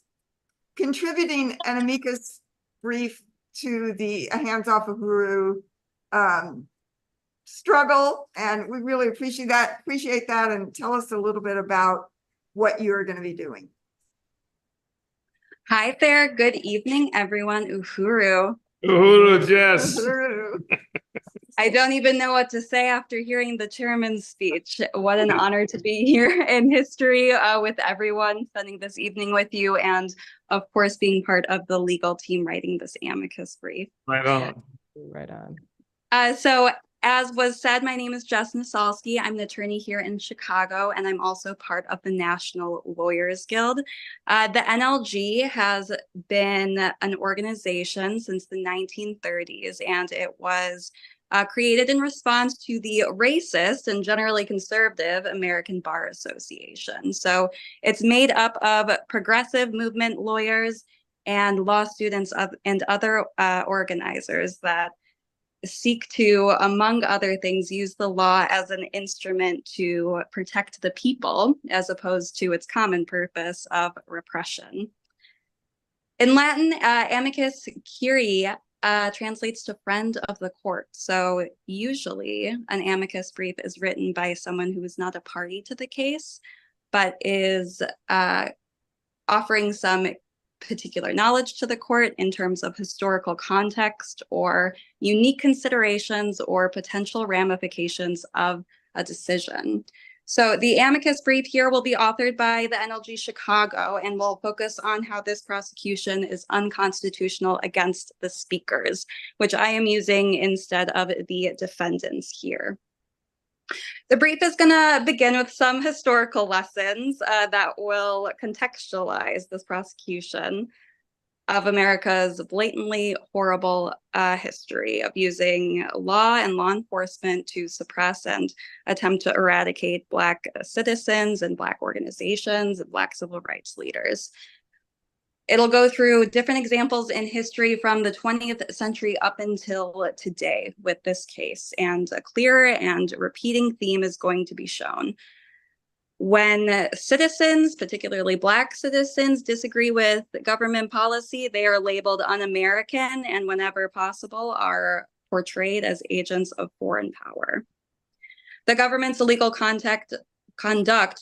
contributing an amicus brief to the Hands Off Uhuru struggle. And we really appreciate that. And tell us a little bit about what you're going to be doing. Hi there. Good evening, everyone. Uhuru. Uhuru, Jess. Uhuru. I don't even know what to say after hearing the chairman's speech. What an honor to be here in history with everyone, spending this evening with you, and of course, being part of the legal team writing this amicus brief. Right on. Right on. So as was said, my name is Jess Nasalski. I'm an attorney here in Chicago, and I'm also part of the National Lawyers Guild. The NLG has been an organization since the 1930s, and it was created in response to the racist and generally conservative American Bar Association. So it's made up of progressive movement lawyers and law students and other organizers that seek to, among other things, use the law as an instrument to protect the people as opposed to its common purpose of repression. In Latin, amicus curiae translates to friend of the court. So usually an amicus brief is written by someone who is not a party to the case, but is offering some particular knowledge to the court in terms of historical context or unique considerations or potential ramifications of a decision. So the amicus brief here will be authored by the NLG Chicago and will focus on how this prosecution is unconstitutional against the speakers, which I am using instead of the defendants here. The brief is going to begin with some historical lessons that will contextualize this prosecution of America's blatantly horrible history of using law and law enforcement to suppress and attempt to eradicate Black citizens and Black organizations and Black civil rights leaders. It'll go through different examples in history from the 20th century up until today with this case, and a clear and repeating theme is going to be shown. When citizens, particularly Black citizens, disagree with government policy, they are labeled un-American and whenever possible are portrayed as agents of foreign power. The government's illegal conduct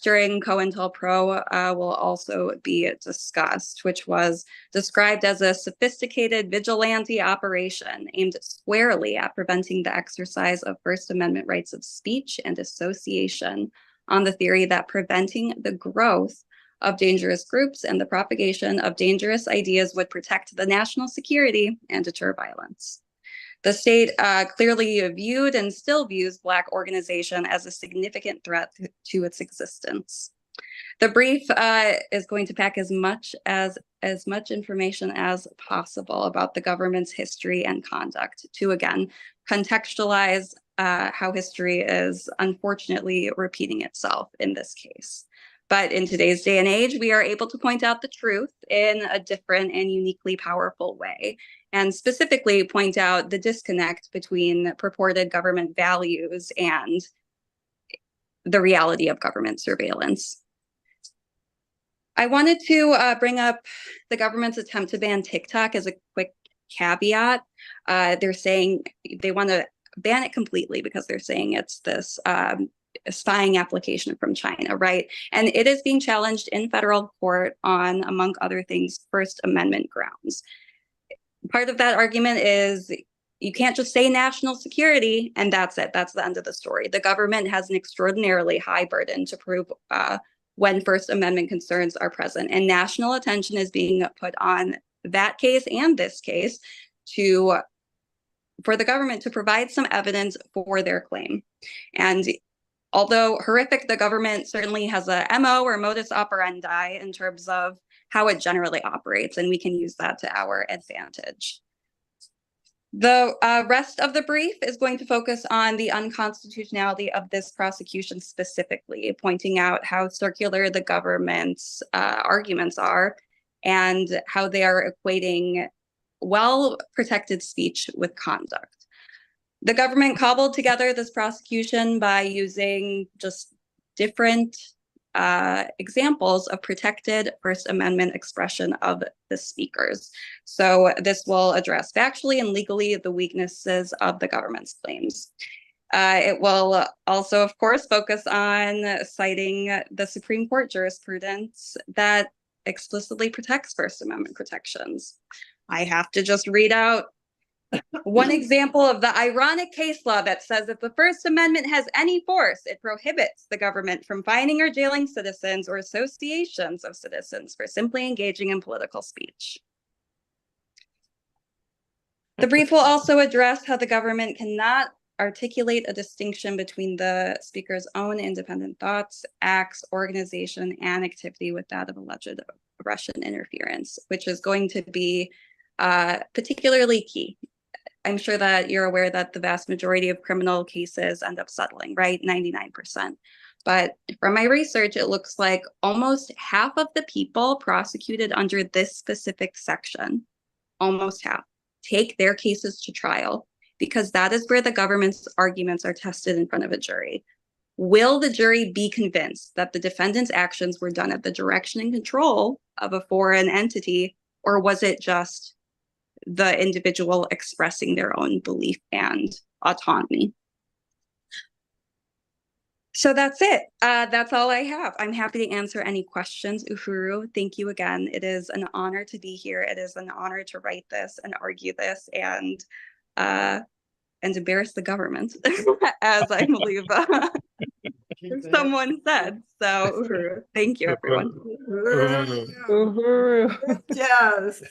during COINTELPRO will also be discussed, which was described as a sophisticated vigilante operation aimed squarely at preventing the exercise of First Amendment rights of speech and association on the theory that preventing the growth of dangerous groups and the propagation of dangerous ideas would protect the national security and deter violence. The state clearly viewed and still views Black organization as a significant threat to its existence. The brief is going to pack as much information as possible about the government's history and conduct to, again, contextualize how history is unfortunately repeating itself in this case. But in today's day and age, we are able to point out the truth in a different and uniquely powerful way, and specifically point out the disconnect between purported government values and the reality of government surveillance. I wanted to bring up the government's attempt to ban TikTok as a quick caveat. They're saying they want to ban it completely because they're saying it's this spying application from China, right? And it is being challenged in federal court on, among other things, First Amendment grounds. Part of that argument is you can't just say national security and that's it. That's the end of the story. The government has an extraordinarily high burden to prove when First Amendment concerns are present, and national attention is being put on that case and this case for the government to provide some evidence for their claim. And although horrific, the government certainly has a MO or modus operandi in terms of how it generally operates, and we can use that to our advantage. The rest of the brief is going to focus on the unconstitutionality of this prosecution specifically, pointing out how circular the government's arguments are and how they are equating well-protected speech with conduct. The government cobbled together this prosecution by using just different examples of protected First Amendment expression of the speakers. So this will address factually and legally the weaknesses of the government's claims. It will also, of course, focus on citing the Supreme Court jurisprudence that explicitly protects First Amendment protections. I have to just read out one example of the ironic case law that says if the First Amendment has any force, it prohibits the government from fining or jailing citizens or associations of citizens for simply engaging in political speech. The brief will also address how the government cannot articulate a distinction between the speaker's own independent thoughts, acts, organization, and activity with that of alleged Russian interference, which is going to be particularly key. I'm sure that you're aware that the vast majority of criminal cases end up settling, right? 99%. But from my research, it looks like almost half of the people prosecuted under this specific section, almost half, take their cases to trial, because that is where the government's arguments are tested in front of a jury. Will the jury be convinced that the defendant's actions were done at the direction and control of a foreign entity, or was it just the individual expressing their own belief and autonomy? So that's it. That's all I have. I'm happy to answer any questions. Uhuru, thank you again. It is an honor to be here. It is an honor to write this and argue this and embarrass the government, as I believe someone said. So Uhuru, thank you, everyone. Uhuru. Yes.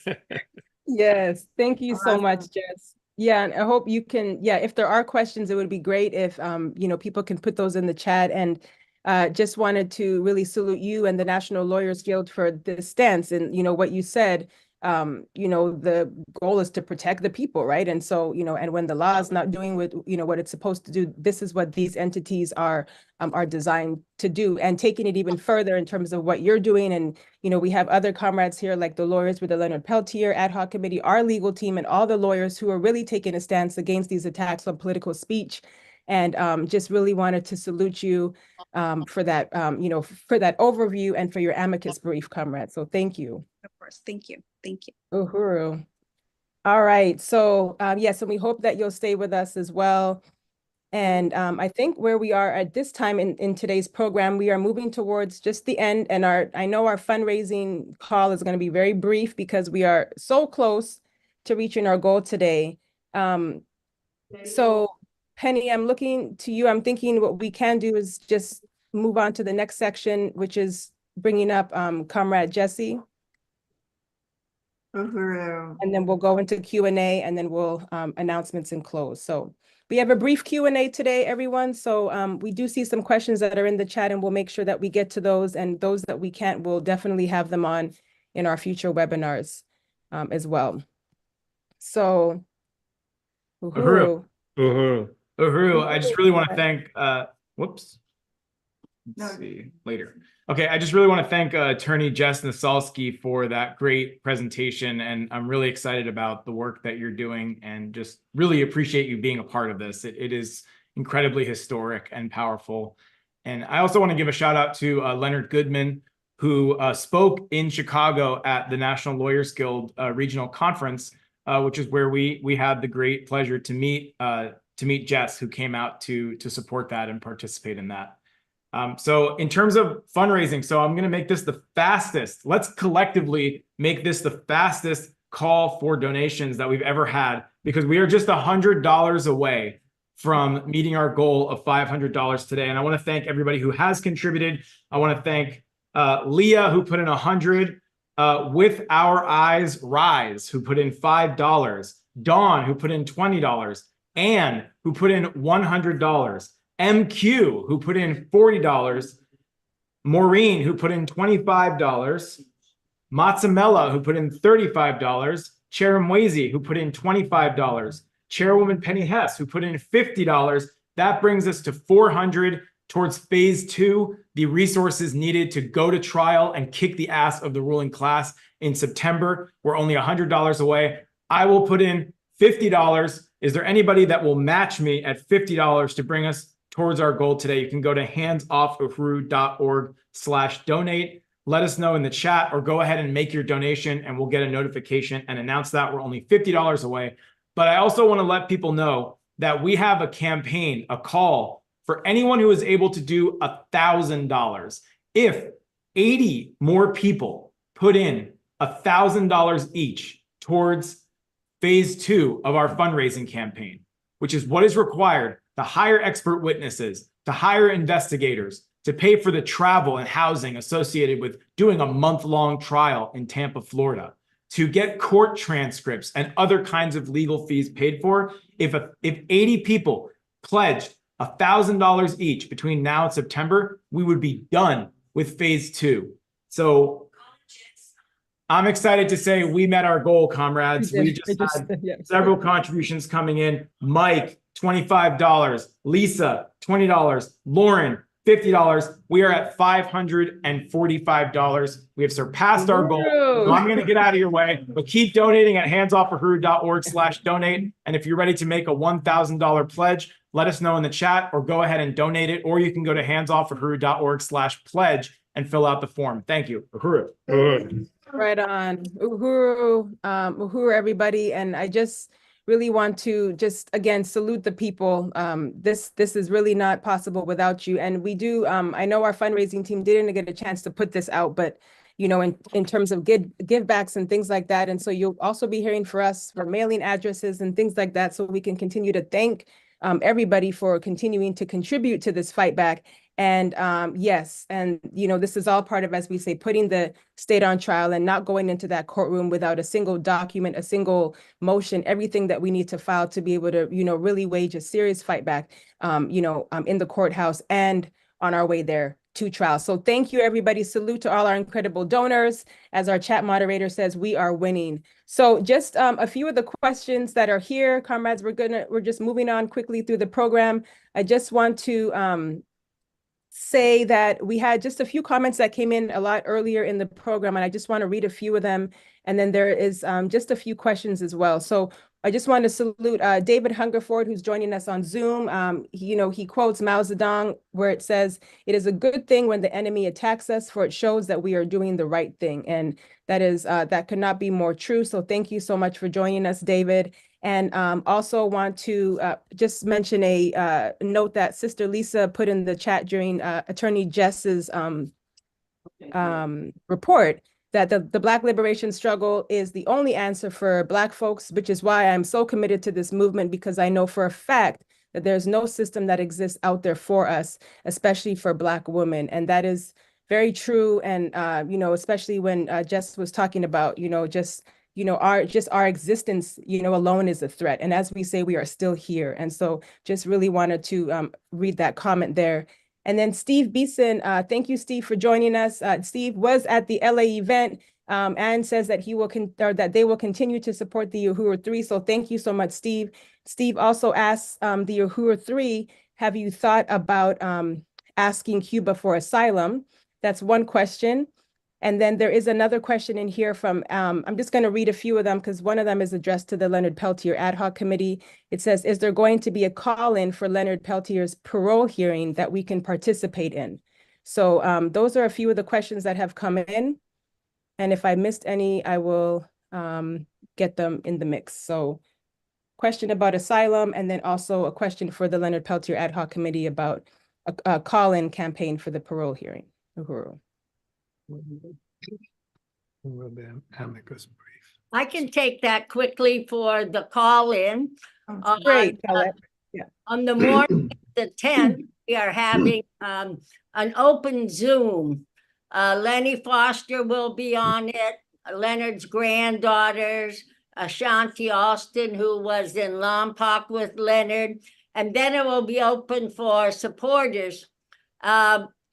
Yes, thank you so much, Jess. Yeah, and I hope you can, if there are questions, it would be great if, people can put those in the chat. And just wanted to really salute you and the National Lawyers Guild for this stance. And, what you said, the goal is to protect the people, right? And so, and when the law is not doing what it's supposed to do, this is what these entities are designed to do. And taking it even further in terms of what you're doing. And, we have other comrades here, like the lawyers with the Leonard Peltier ad hoc committee, our legal team, and all the lawyers who are really taking a stance against these attacks on political speech. And just really wanted to salute you for that, for that overview and for your amicus brief, comrade. So thank you. Of course. Thank you. Thank you. Uhuru. All right. So yes, and we hope that you'll stay with us as well. And I think where we are at this time in today's program, we are moving towards just the end. And I know our fundraising call is going to be very brief because we are so close to reaching our goal today. So Penny, I'm looking to you. I'm thinking what we can do is just move on to the next section, which is bringing up Comrade Jesse. Uhuru. And then we'll go into Q&A, and then we'll announcements and close. So we have a brief Q&A today, everyone. So we do see some questions that are in the chat, and we'll make sure that we get to those. And those that we can't, we'll definitely have them on in our future webinars as well. So Uhuru. Uhuru, I just really want to thank, let's see, later. Okay, I just really want to thank Attorney Jess Nasalski for that great presentation, and I'm really excited about the work that you're doing and just really appreciate you being a part of this. It is incredibly historic and powerful. And I also want to give a shout out to Leonard Goodman, who spoke in Chicago at the National Lawyers Guild Regional Conference, which is where we had the great pleasure to meet Jess, who came out to support that and participate in that. So in terms of fundraising, so I'm going to make this the fastest. Let's collectively make this the fastest call for donations that we've ever had, because we are just $100 away from meeting our goal of $500 today. And I want to thank everybody who has contributed. I want to thank Leah, who put in 100, With Our Eyes Rise, who put in $5, Dawn, who put in $20, Anne, who put in $100, MQ, who put in $40, Maureen, who put in $25, Matzamela, who put in $35, Chairman Omali, who put in $25, Chairwoman Penny Hess, who put in $50. That brings us to $400 towards phase 2, the resources needed to go to trial and kick the ass of the ruling class in September. We're only $100 away. I will put in $50. Is there anybody that will match me at $50 to bring us towards our goal today? You can go to handsoffufuru.org/donate. Let us know in the chat, or go ahead and make your donation and we'll get a notification and announce that we're only $50 away. But I also want to let people know that we have a campaign, a call for anyone who is able to do $1,000. If 80 more people put in $1,000 each towards phase 2 of our fundraising campaign, which is what is required to hire expert witnesses, to hire investigators, to pay for the travel and housing associated with doing a month-long trial in Tampa, Florida, to get court transcripts and other kinds of legal fees paid for. If 80 people pledged $1,000 each between now and September, we would be done with phase 2. So I'm excited to say we met our goal, comrades. We just had several contributions coming in. Mike, $25. Lisa, $20. Lauren, $50. We are at $545. We have surpassed our goal. So I'm going to get out of your way, but keep donating at handsoffofuhuru.org/donate. And if you're ready to make a $1,000 pledge, let us know in the chat or go ahead and donate it, or you can go to handsoffofuhuru.org/pledge and fill out the form. Thank you. Uhuru. Right on. Uhuru, everybody. And I just really want to just, again, salute the people. This is really not possible without you. And we do, I know our fundraising team didn't get a chance to put this out, but you know, in terms of give backs and things like that. And so you'll also be hearing for us for mailing addresses and things like that, so we can continue to thank everybody for continuing to contribute to this fight back. And yes, and you know, this is all part of, as we say, putting the state on trial and not going into that courtroom without a single document, a single motion, everything that we need to file to be able to, you know, really wage a serious fight back, you know, in the courthouse and on our way there to trial. So thank you, everybody. Salute to all our incredible donors. As our chat moderator says, we are winning. So just a few of the questions that are here, comrades, we're just moving on quickly through the program. I just want to say that we had just a few comments that came in a lot earlier in the program, and I just want to read a few of them. And then there is just a few questions as well. So I just want to salute David Hungerford, who's joining us on Zoom. He quotes Mao Zedong, where it says, "It is a good thing when the enemy attacks us, for it shows that we are doing the right thing." And that is that could not be more true. So thank you so much for joining us, David. And also want to just mention a note that Sister Lisa put in the chat during Attorney Jess's report, that the Black liberation struggle is the only answer for Black folks, which is why I'm so committed to this movement, because I know for a fact that there's no system that exists out there for us, especially for Black women. And that is very true. And, especially when Jess was talking about, our existence, alone is a threat. And as we say, we are still here. And so just really wanted to read that comment there. And then Steve Beeson, thank you, Steve, for joining us. Steve was at the LA event and says that that they will continue to support the Uhuru 3. So thank you so much, Steve. Steve also asks the Uhuru 3, have you thought about asking Cuba for asylum? That's one question. And then there is another question in here from, I'm just going to read a few of them because one of them is addressed to the Leonard Peltier Ad Hoc Committee. It says, is there going to be a call-in for Leonard Peltier's parole hearing that we can participate in? So those are a few of the questions that have come in. And if I missed any, I will get them in the mix. So question about asylum, and then also a question for the Leonard Peltier Ad Hoc Committee about a call-in campaign for the parole hearing. Uhuru. I can take that quickly for the call-in. Great. On the morning of the 10th, we are having an open Zoom. Lenny Foster will be on it, Leonard's granddaughters, Ashanti Austin, who was in Lompoc with Leonard, and then it will be open for supporters.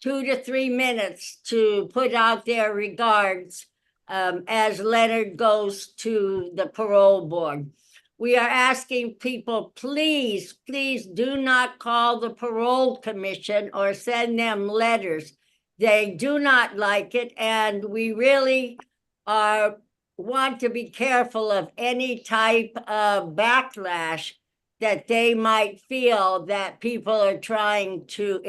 2 to 3 minutes to put out their regards as Leonard goes to the parole board. We are asking people, please, please do not call the parole commission or send them letters. They do not like it, and we really want to be careful of any type of backlash that they might feel that people are trying to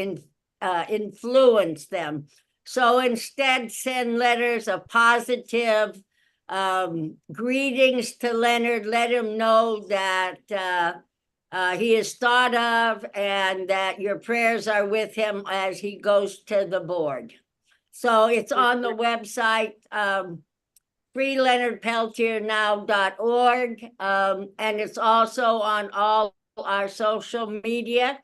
influence them. So instead, send letters of positive greetings to Leonard. Let him know that he is thought of and that your prayers are with him as he goes to the board. So it's on the website, freeleonardpeltiernow.org, and it's also on all our social media.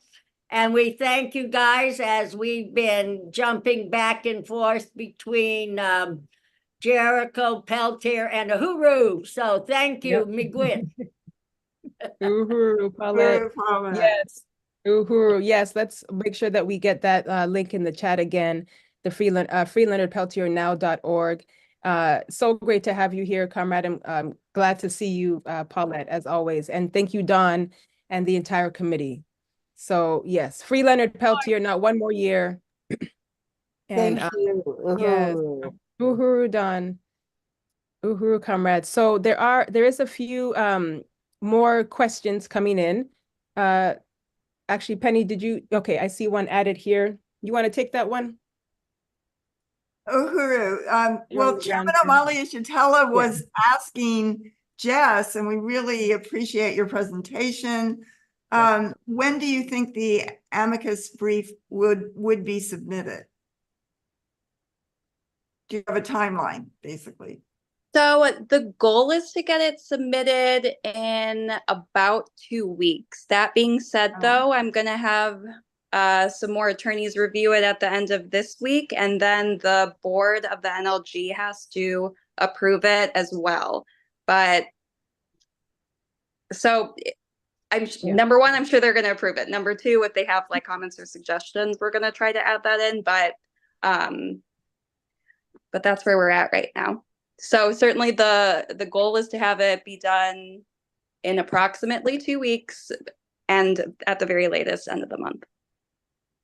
And we thank you guys as we've been jumping back and forth between Jericho, Peltier, and Uhuru. So thank you, Miguel. Uhuru, Paulette. Yes. Uhuru. Yes, let's make sure that we get that link in the chat again, the freeleonardpeltiernow.org. So great to have you here, comrade. I'm glad to see you, Paulette, as always. And thank you, Don, and the entire committee. So yes, free Leonard Peltier, not one more year. And Thank you, yes, Uhuru. Uhuru, Don. Uhuru, comrade. So there is a few more questions coming in. Actually, Penny, okay, I see one added here. You want to take that one? Uhuru, You're on well, the Chairman ground. Omali Yeshitela was asking Jess, and we really appreciate your presentation. When do you think the amicus brief would be submitted? Do you have a timeline, basically? So the goal is to get it submitted in about 2 weeks. That being said, though, I'm going to have some more attorneys review it at the end of this week, and then the board of the NLG has to approve it as well. But so number one, I'm sure they're going to approve it. Number two, if they have like comments or suggestions, we're going to try to add that in. But that's where we're at right now. So certainly the goal is to have it be done in approximately 2 weeks, and at the very latest, end of the month.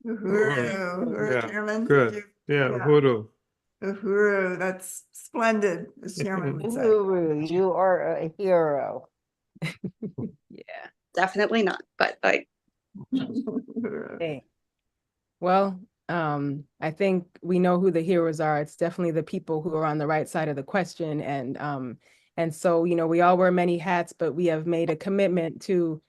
Uhuru, Chairman. Good. Yeah, Uhuru. Uhuru, that's splendid, as Chairman would say. Uhuru, you are a hero. Yeah. Definitely not, but Hey. Well, I think we know who the heroes are. It's definitely the people who are on the right side of the question. And so, we all wear many hats, but we have made a commitment to,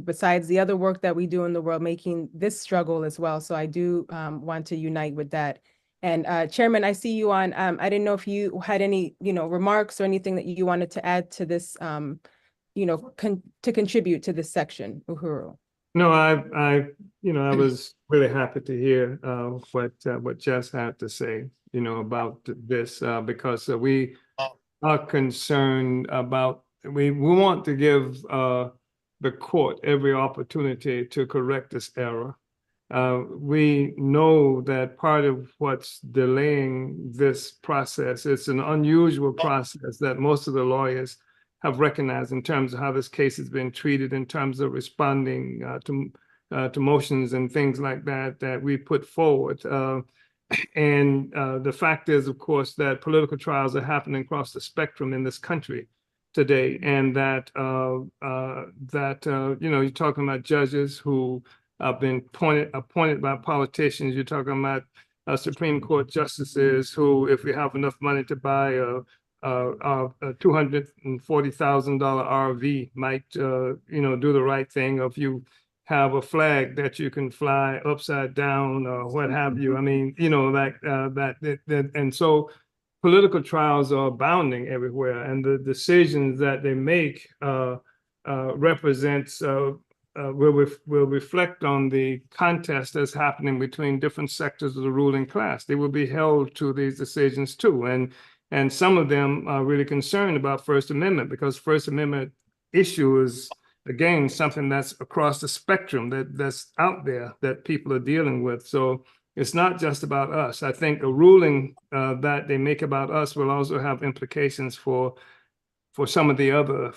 besides the other work that we do in the world, making this struggle as well. So I do want to unite with that. And Chairman, I see you on, I didn't know if you had any, remarks or anything that you wanted to add to this, to contribute to this section, Uhuru. No, I was really happy to hear what Jess had to say, about this, because we are concerned about, we want to give the court every opportunity to correct this error. We know that part of what's delaying this process, it's an unusual process that most of the lawyers have recognized in terms of how this case has been treated, in terms of responding to motions and things like that we put forward. And the fact is, of course, that political trials are happening across the spectrum in this country today, and that you're talking about judges who have been appointed by politicians. You're talking about Supreme Court justices who, if we have enough money to buy a $240,000 RV, might do the right thing. Or if you have a flag that you can fly upside down or what have you. I mean, and so political trials are abounding everywhere, and the decisions that they make represents will reflect on the contest that's happening between different sectors of the ruling class. They will be held to these decisions too, and some of them are really concerned about First Amendment, because First Amendment issue is, again, something that's across the spectrum that's out there that people are dealing with. So it's not just about us. I think a ruling that they make about us will also have implications for some of the other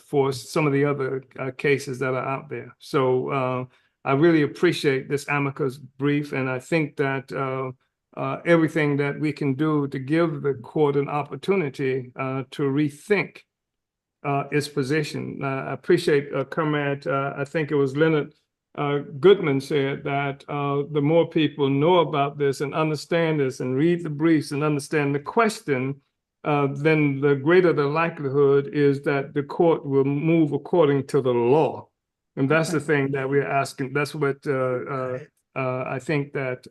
cases that are out there. So I really appreciate this amicus brief, and I think that everything that we can do to give the court an opportunity to rethink its position. I appreciate Comrade, I think it was Leonard Goodman said that the more people know about this and understand this and read the briefs and understand the question, then the greater the likelihood is that the court will move according to the law. And that's the thing that we're asking. That's what I think that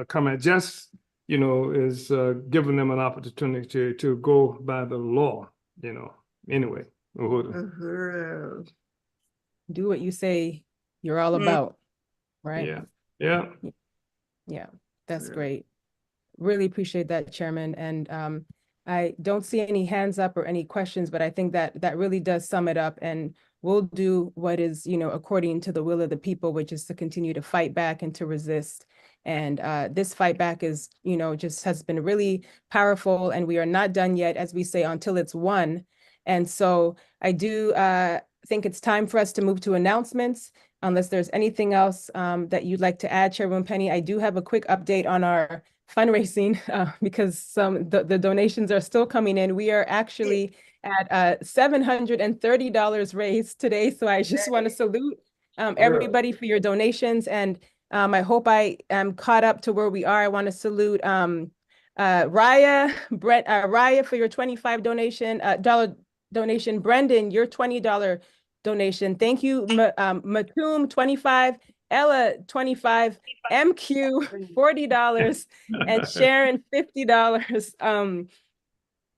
Comrade Jess, is giving them an opportunity to go by the law, Anyway, Uhuru. Do what you say you're all about, right? Yeah. Yeah, that's great. Really appreciate that, Chairman. And I don't see any hands up or any questions, but I think that that really does sum it up. And we'll do what is, according to the will of the people, which is to continue to fight back and to resist. And this fight back is, just has been really powerful, and we are not done yet, as we say, until it's won. And so I do think it's time for us to move to announcements, unless there's anything else that you'd like to add, Chairwoman Penny. I do have a quick update on our fundraising because the donations are still coming in. We are actually at $730 raised today. So I just want to salute everybody for your donations. And I hope I am caught up to where we are. I want to salute Raya for your $25 donation. Brendan, your $20 donation. Thank you, Matum, 25. Ella, 25, MQ, $40, and Sharon, $50.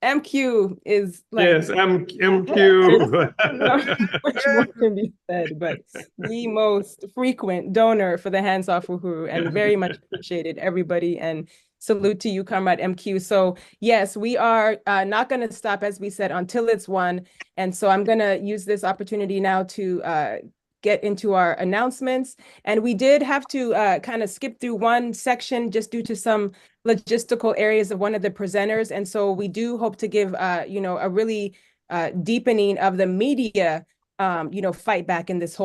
MQ is like, yes, MQ. I don't know which one can be said, but the most frequent donor for the Hands Off Uhuru, and very much appreciated, everybody, and salute to you, Comrade MQ. So yes, we are not going to stop, as we said, until it's won. And so I'm going to use this opportunity now to get into our announcements. And we did have to kind of skip through one section just due to some logistical areas of one of the presenters. And so we do hope to give, a really deepening of the media, fight back in this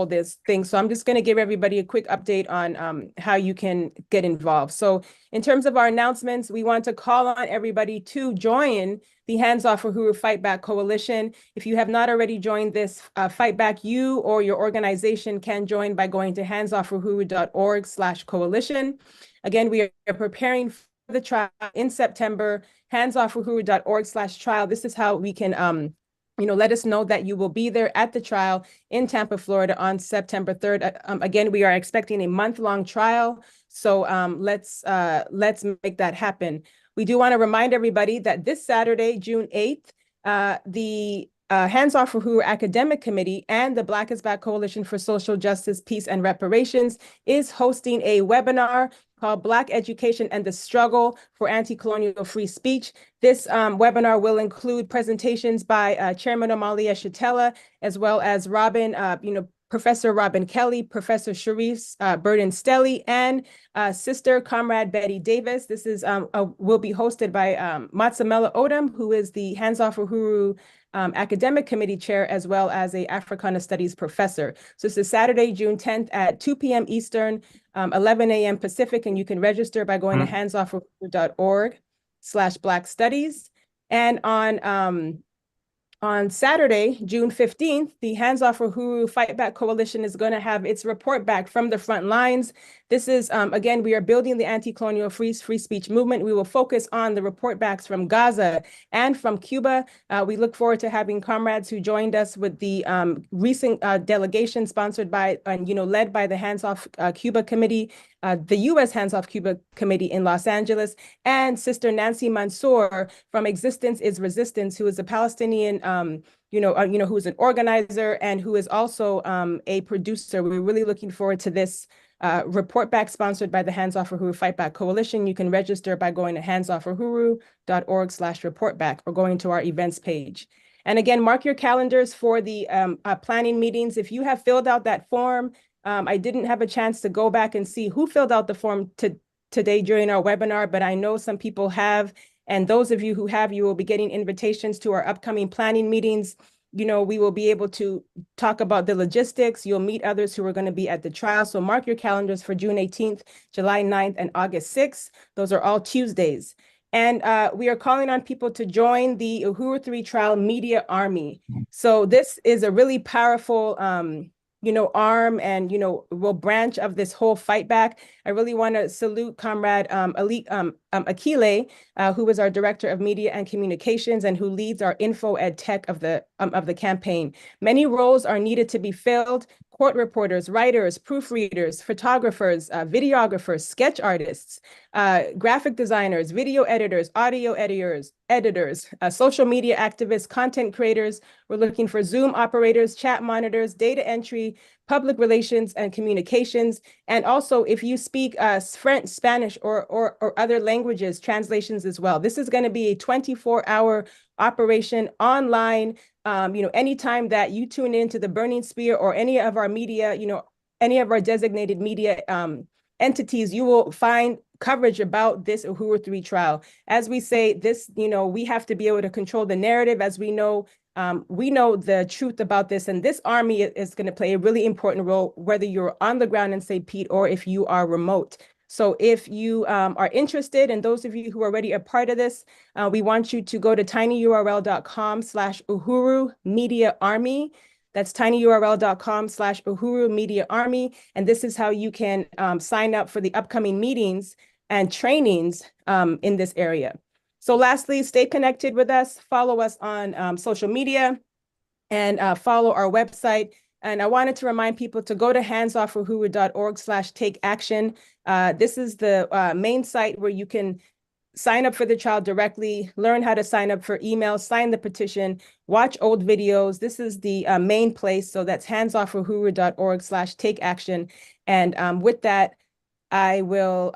thing. So I'm just going to give everybody a quick update on how you can get involved. So in terms of our announcements, we want to call on everybody to join the Hands Off Uhuru Fight Back Coalition. If you have not already joined this Fight Back, you or your organization can join by going to handsoffuhuru.org/coalition. Again, we are preparing for the trial in September, handsoffuhuru.org/trial. This is how we can let us know that you will be there at the trial in Tampa, Florida on September 3rd. Again, we are expecting a month-long trial. So let's make that happen. We do want to remind everybody that this Saturday, June 8th, the Hands Off Uhuru Academic Committee and the Black is Back Coalition for Social Justice, Peace, and Reparations is hosting a webinar called Black Education and the Struggle for Anti-Colonial Free Speech. This webinar will include presentations by Chairman Omali Yeshitela, as well as Professor Robin Kelly, Professor Sharice Burden-Stelly, and Sister Comrade Betty Davis. This is will be hosted by Matsamela Odom, who is the Hands Off Uhuru Academic Committee Chair, as well as a Africana Studies professor. So this is Saturday, June 10th at 2 p.m. Eastern, 11 a.m. Pacific, and you can register by going to handsoffuhuru.org/Black Studies. And on Saturday, June 15th, the Hands Off Uhuru Fight Back Coalition is going to have its report back from the front lines. This is, again, we are building the anti-colonial free speech movement. We will focus on the report backs from Gaza and from Cuba. We look forward to having comrades who joined us with the recent delegation sponsored by, led by the Hands Off Cuba Committee, the U.S. Hands Off Cuba Committee in Los Angeles, and Sister Nancy Mansour from Existence is Resistance, who is a Palestinian, who is an organizer and who is also a producer. We're really looking forward to this report back sponsored by the Hands Off Uhuru Fight Back Coalition. You can register by going to handsoffuhuru.org/reportback or going to our events page. And again, mark your calendars for the planning meetings. If you have filled out that form, I didn't have a chance to go back and see who filled out the form today during our webinar, but I know some people have. And those of you who have, you will be getting invitations to our upcoming planning meetings. We will be able to talk about the logistics. You'll meet others who are going to be at the trial. So mark your calendars for June 18th, July 9th, and August 6th. Those are all Tuesdays. And we are calling on people to join the Uhuru 3 Trial Media Army. So this is a really powerful arm and, branch of this whole fight back. I really want to salute Comrade Akile, who is our Director of Media and Communications and who leads our info ed tech of the campaign. Many roles are needed to be filled: court reporters, writers, proofreaders, photographers, videographers, sketch artists, graphic designers, video editors, audio editors, social media activists, content creators. We're looking for Zoom operators, chat monitors, data entry, public relations and communications. And also if you speak French, Spanish, or other languages, translations as well. This is going to be a 24-hour operation online. Anytime that you tune into the Burning Spear or any of our media, any of our designated media entities, you will find coverage about this Uhuru 3 trial. As we say, this, we have to be able to control the narrative. As we know the truth about this, and this army is going to play a really important role, whether you're on the ground in St. Pete or if you are remote. So if you are interested, and those of you who are already a part of this, we want you to go to tinyurl.com/Uhuru Media Army. That's tinyurl.com/Uhuru Media Army. And this is how you can sign up for the upcoming meetings and trainings in this area. So lastly, stay connected with us, follow us on social media, and follow our website. And I wanted to remind people to go to handsoffuhuru.org/take-action. This is the main site where you can sign up for the trial directly, learn how to sign up for emails, sign the petition, watch old videos. This is the main place. So that's handsoffuhuru.org/take-action. And with that, I will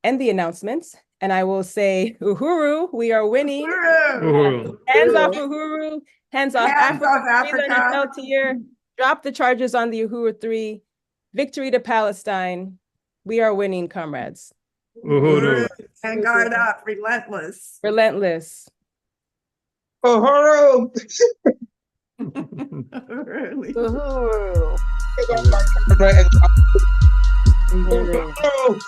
end the announcements. And I will say, Uhuru, we are winning. Uhuru. Hands off Uhuru. Hands off Hands Africa. off Africa. Leonard Peltier. Drop the charges on the Uhuru 3. Victory to Palestine. We are winning, comrades. Uhuru. Vanguard up, relentless. Relentless. Uhuru. Uhuru. Uhuru.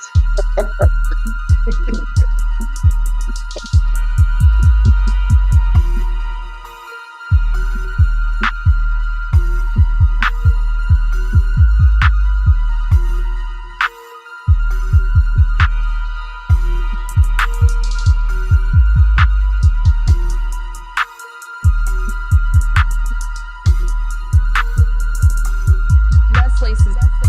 Places.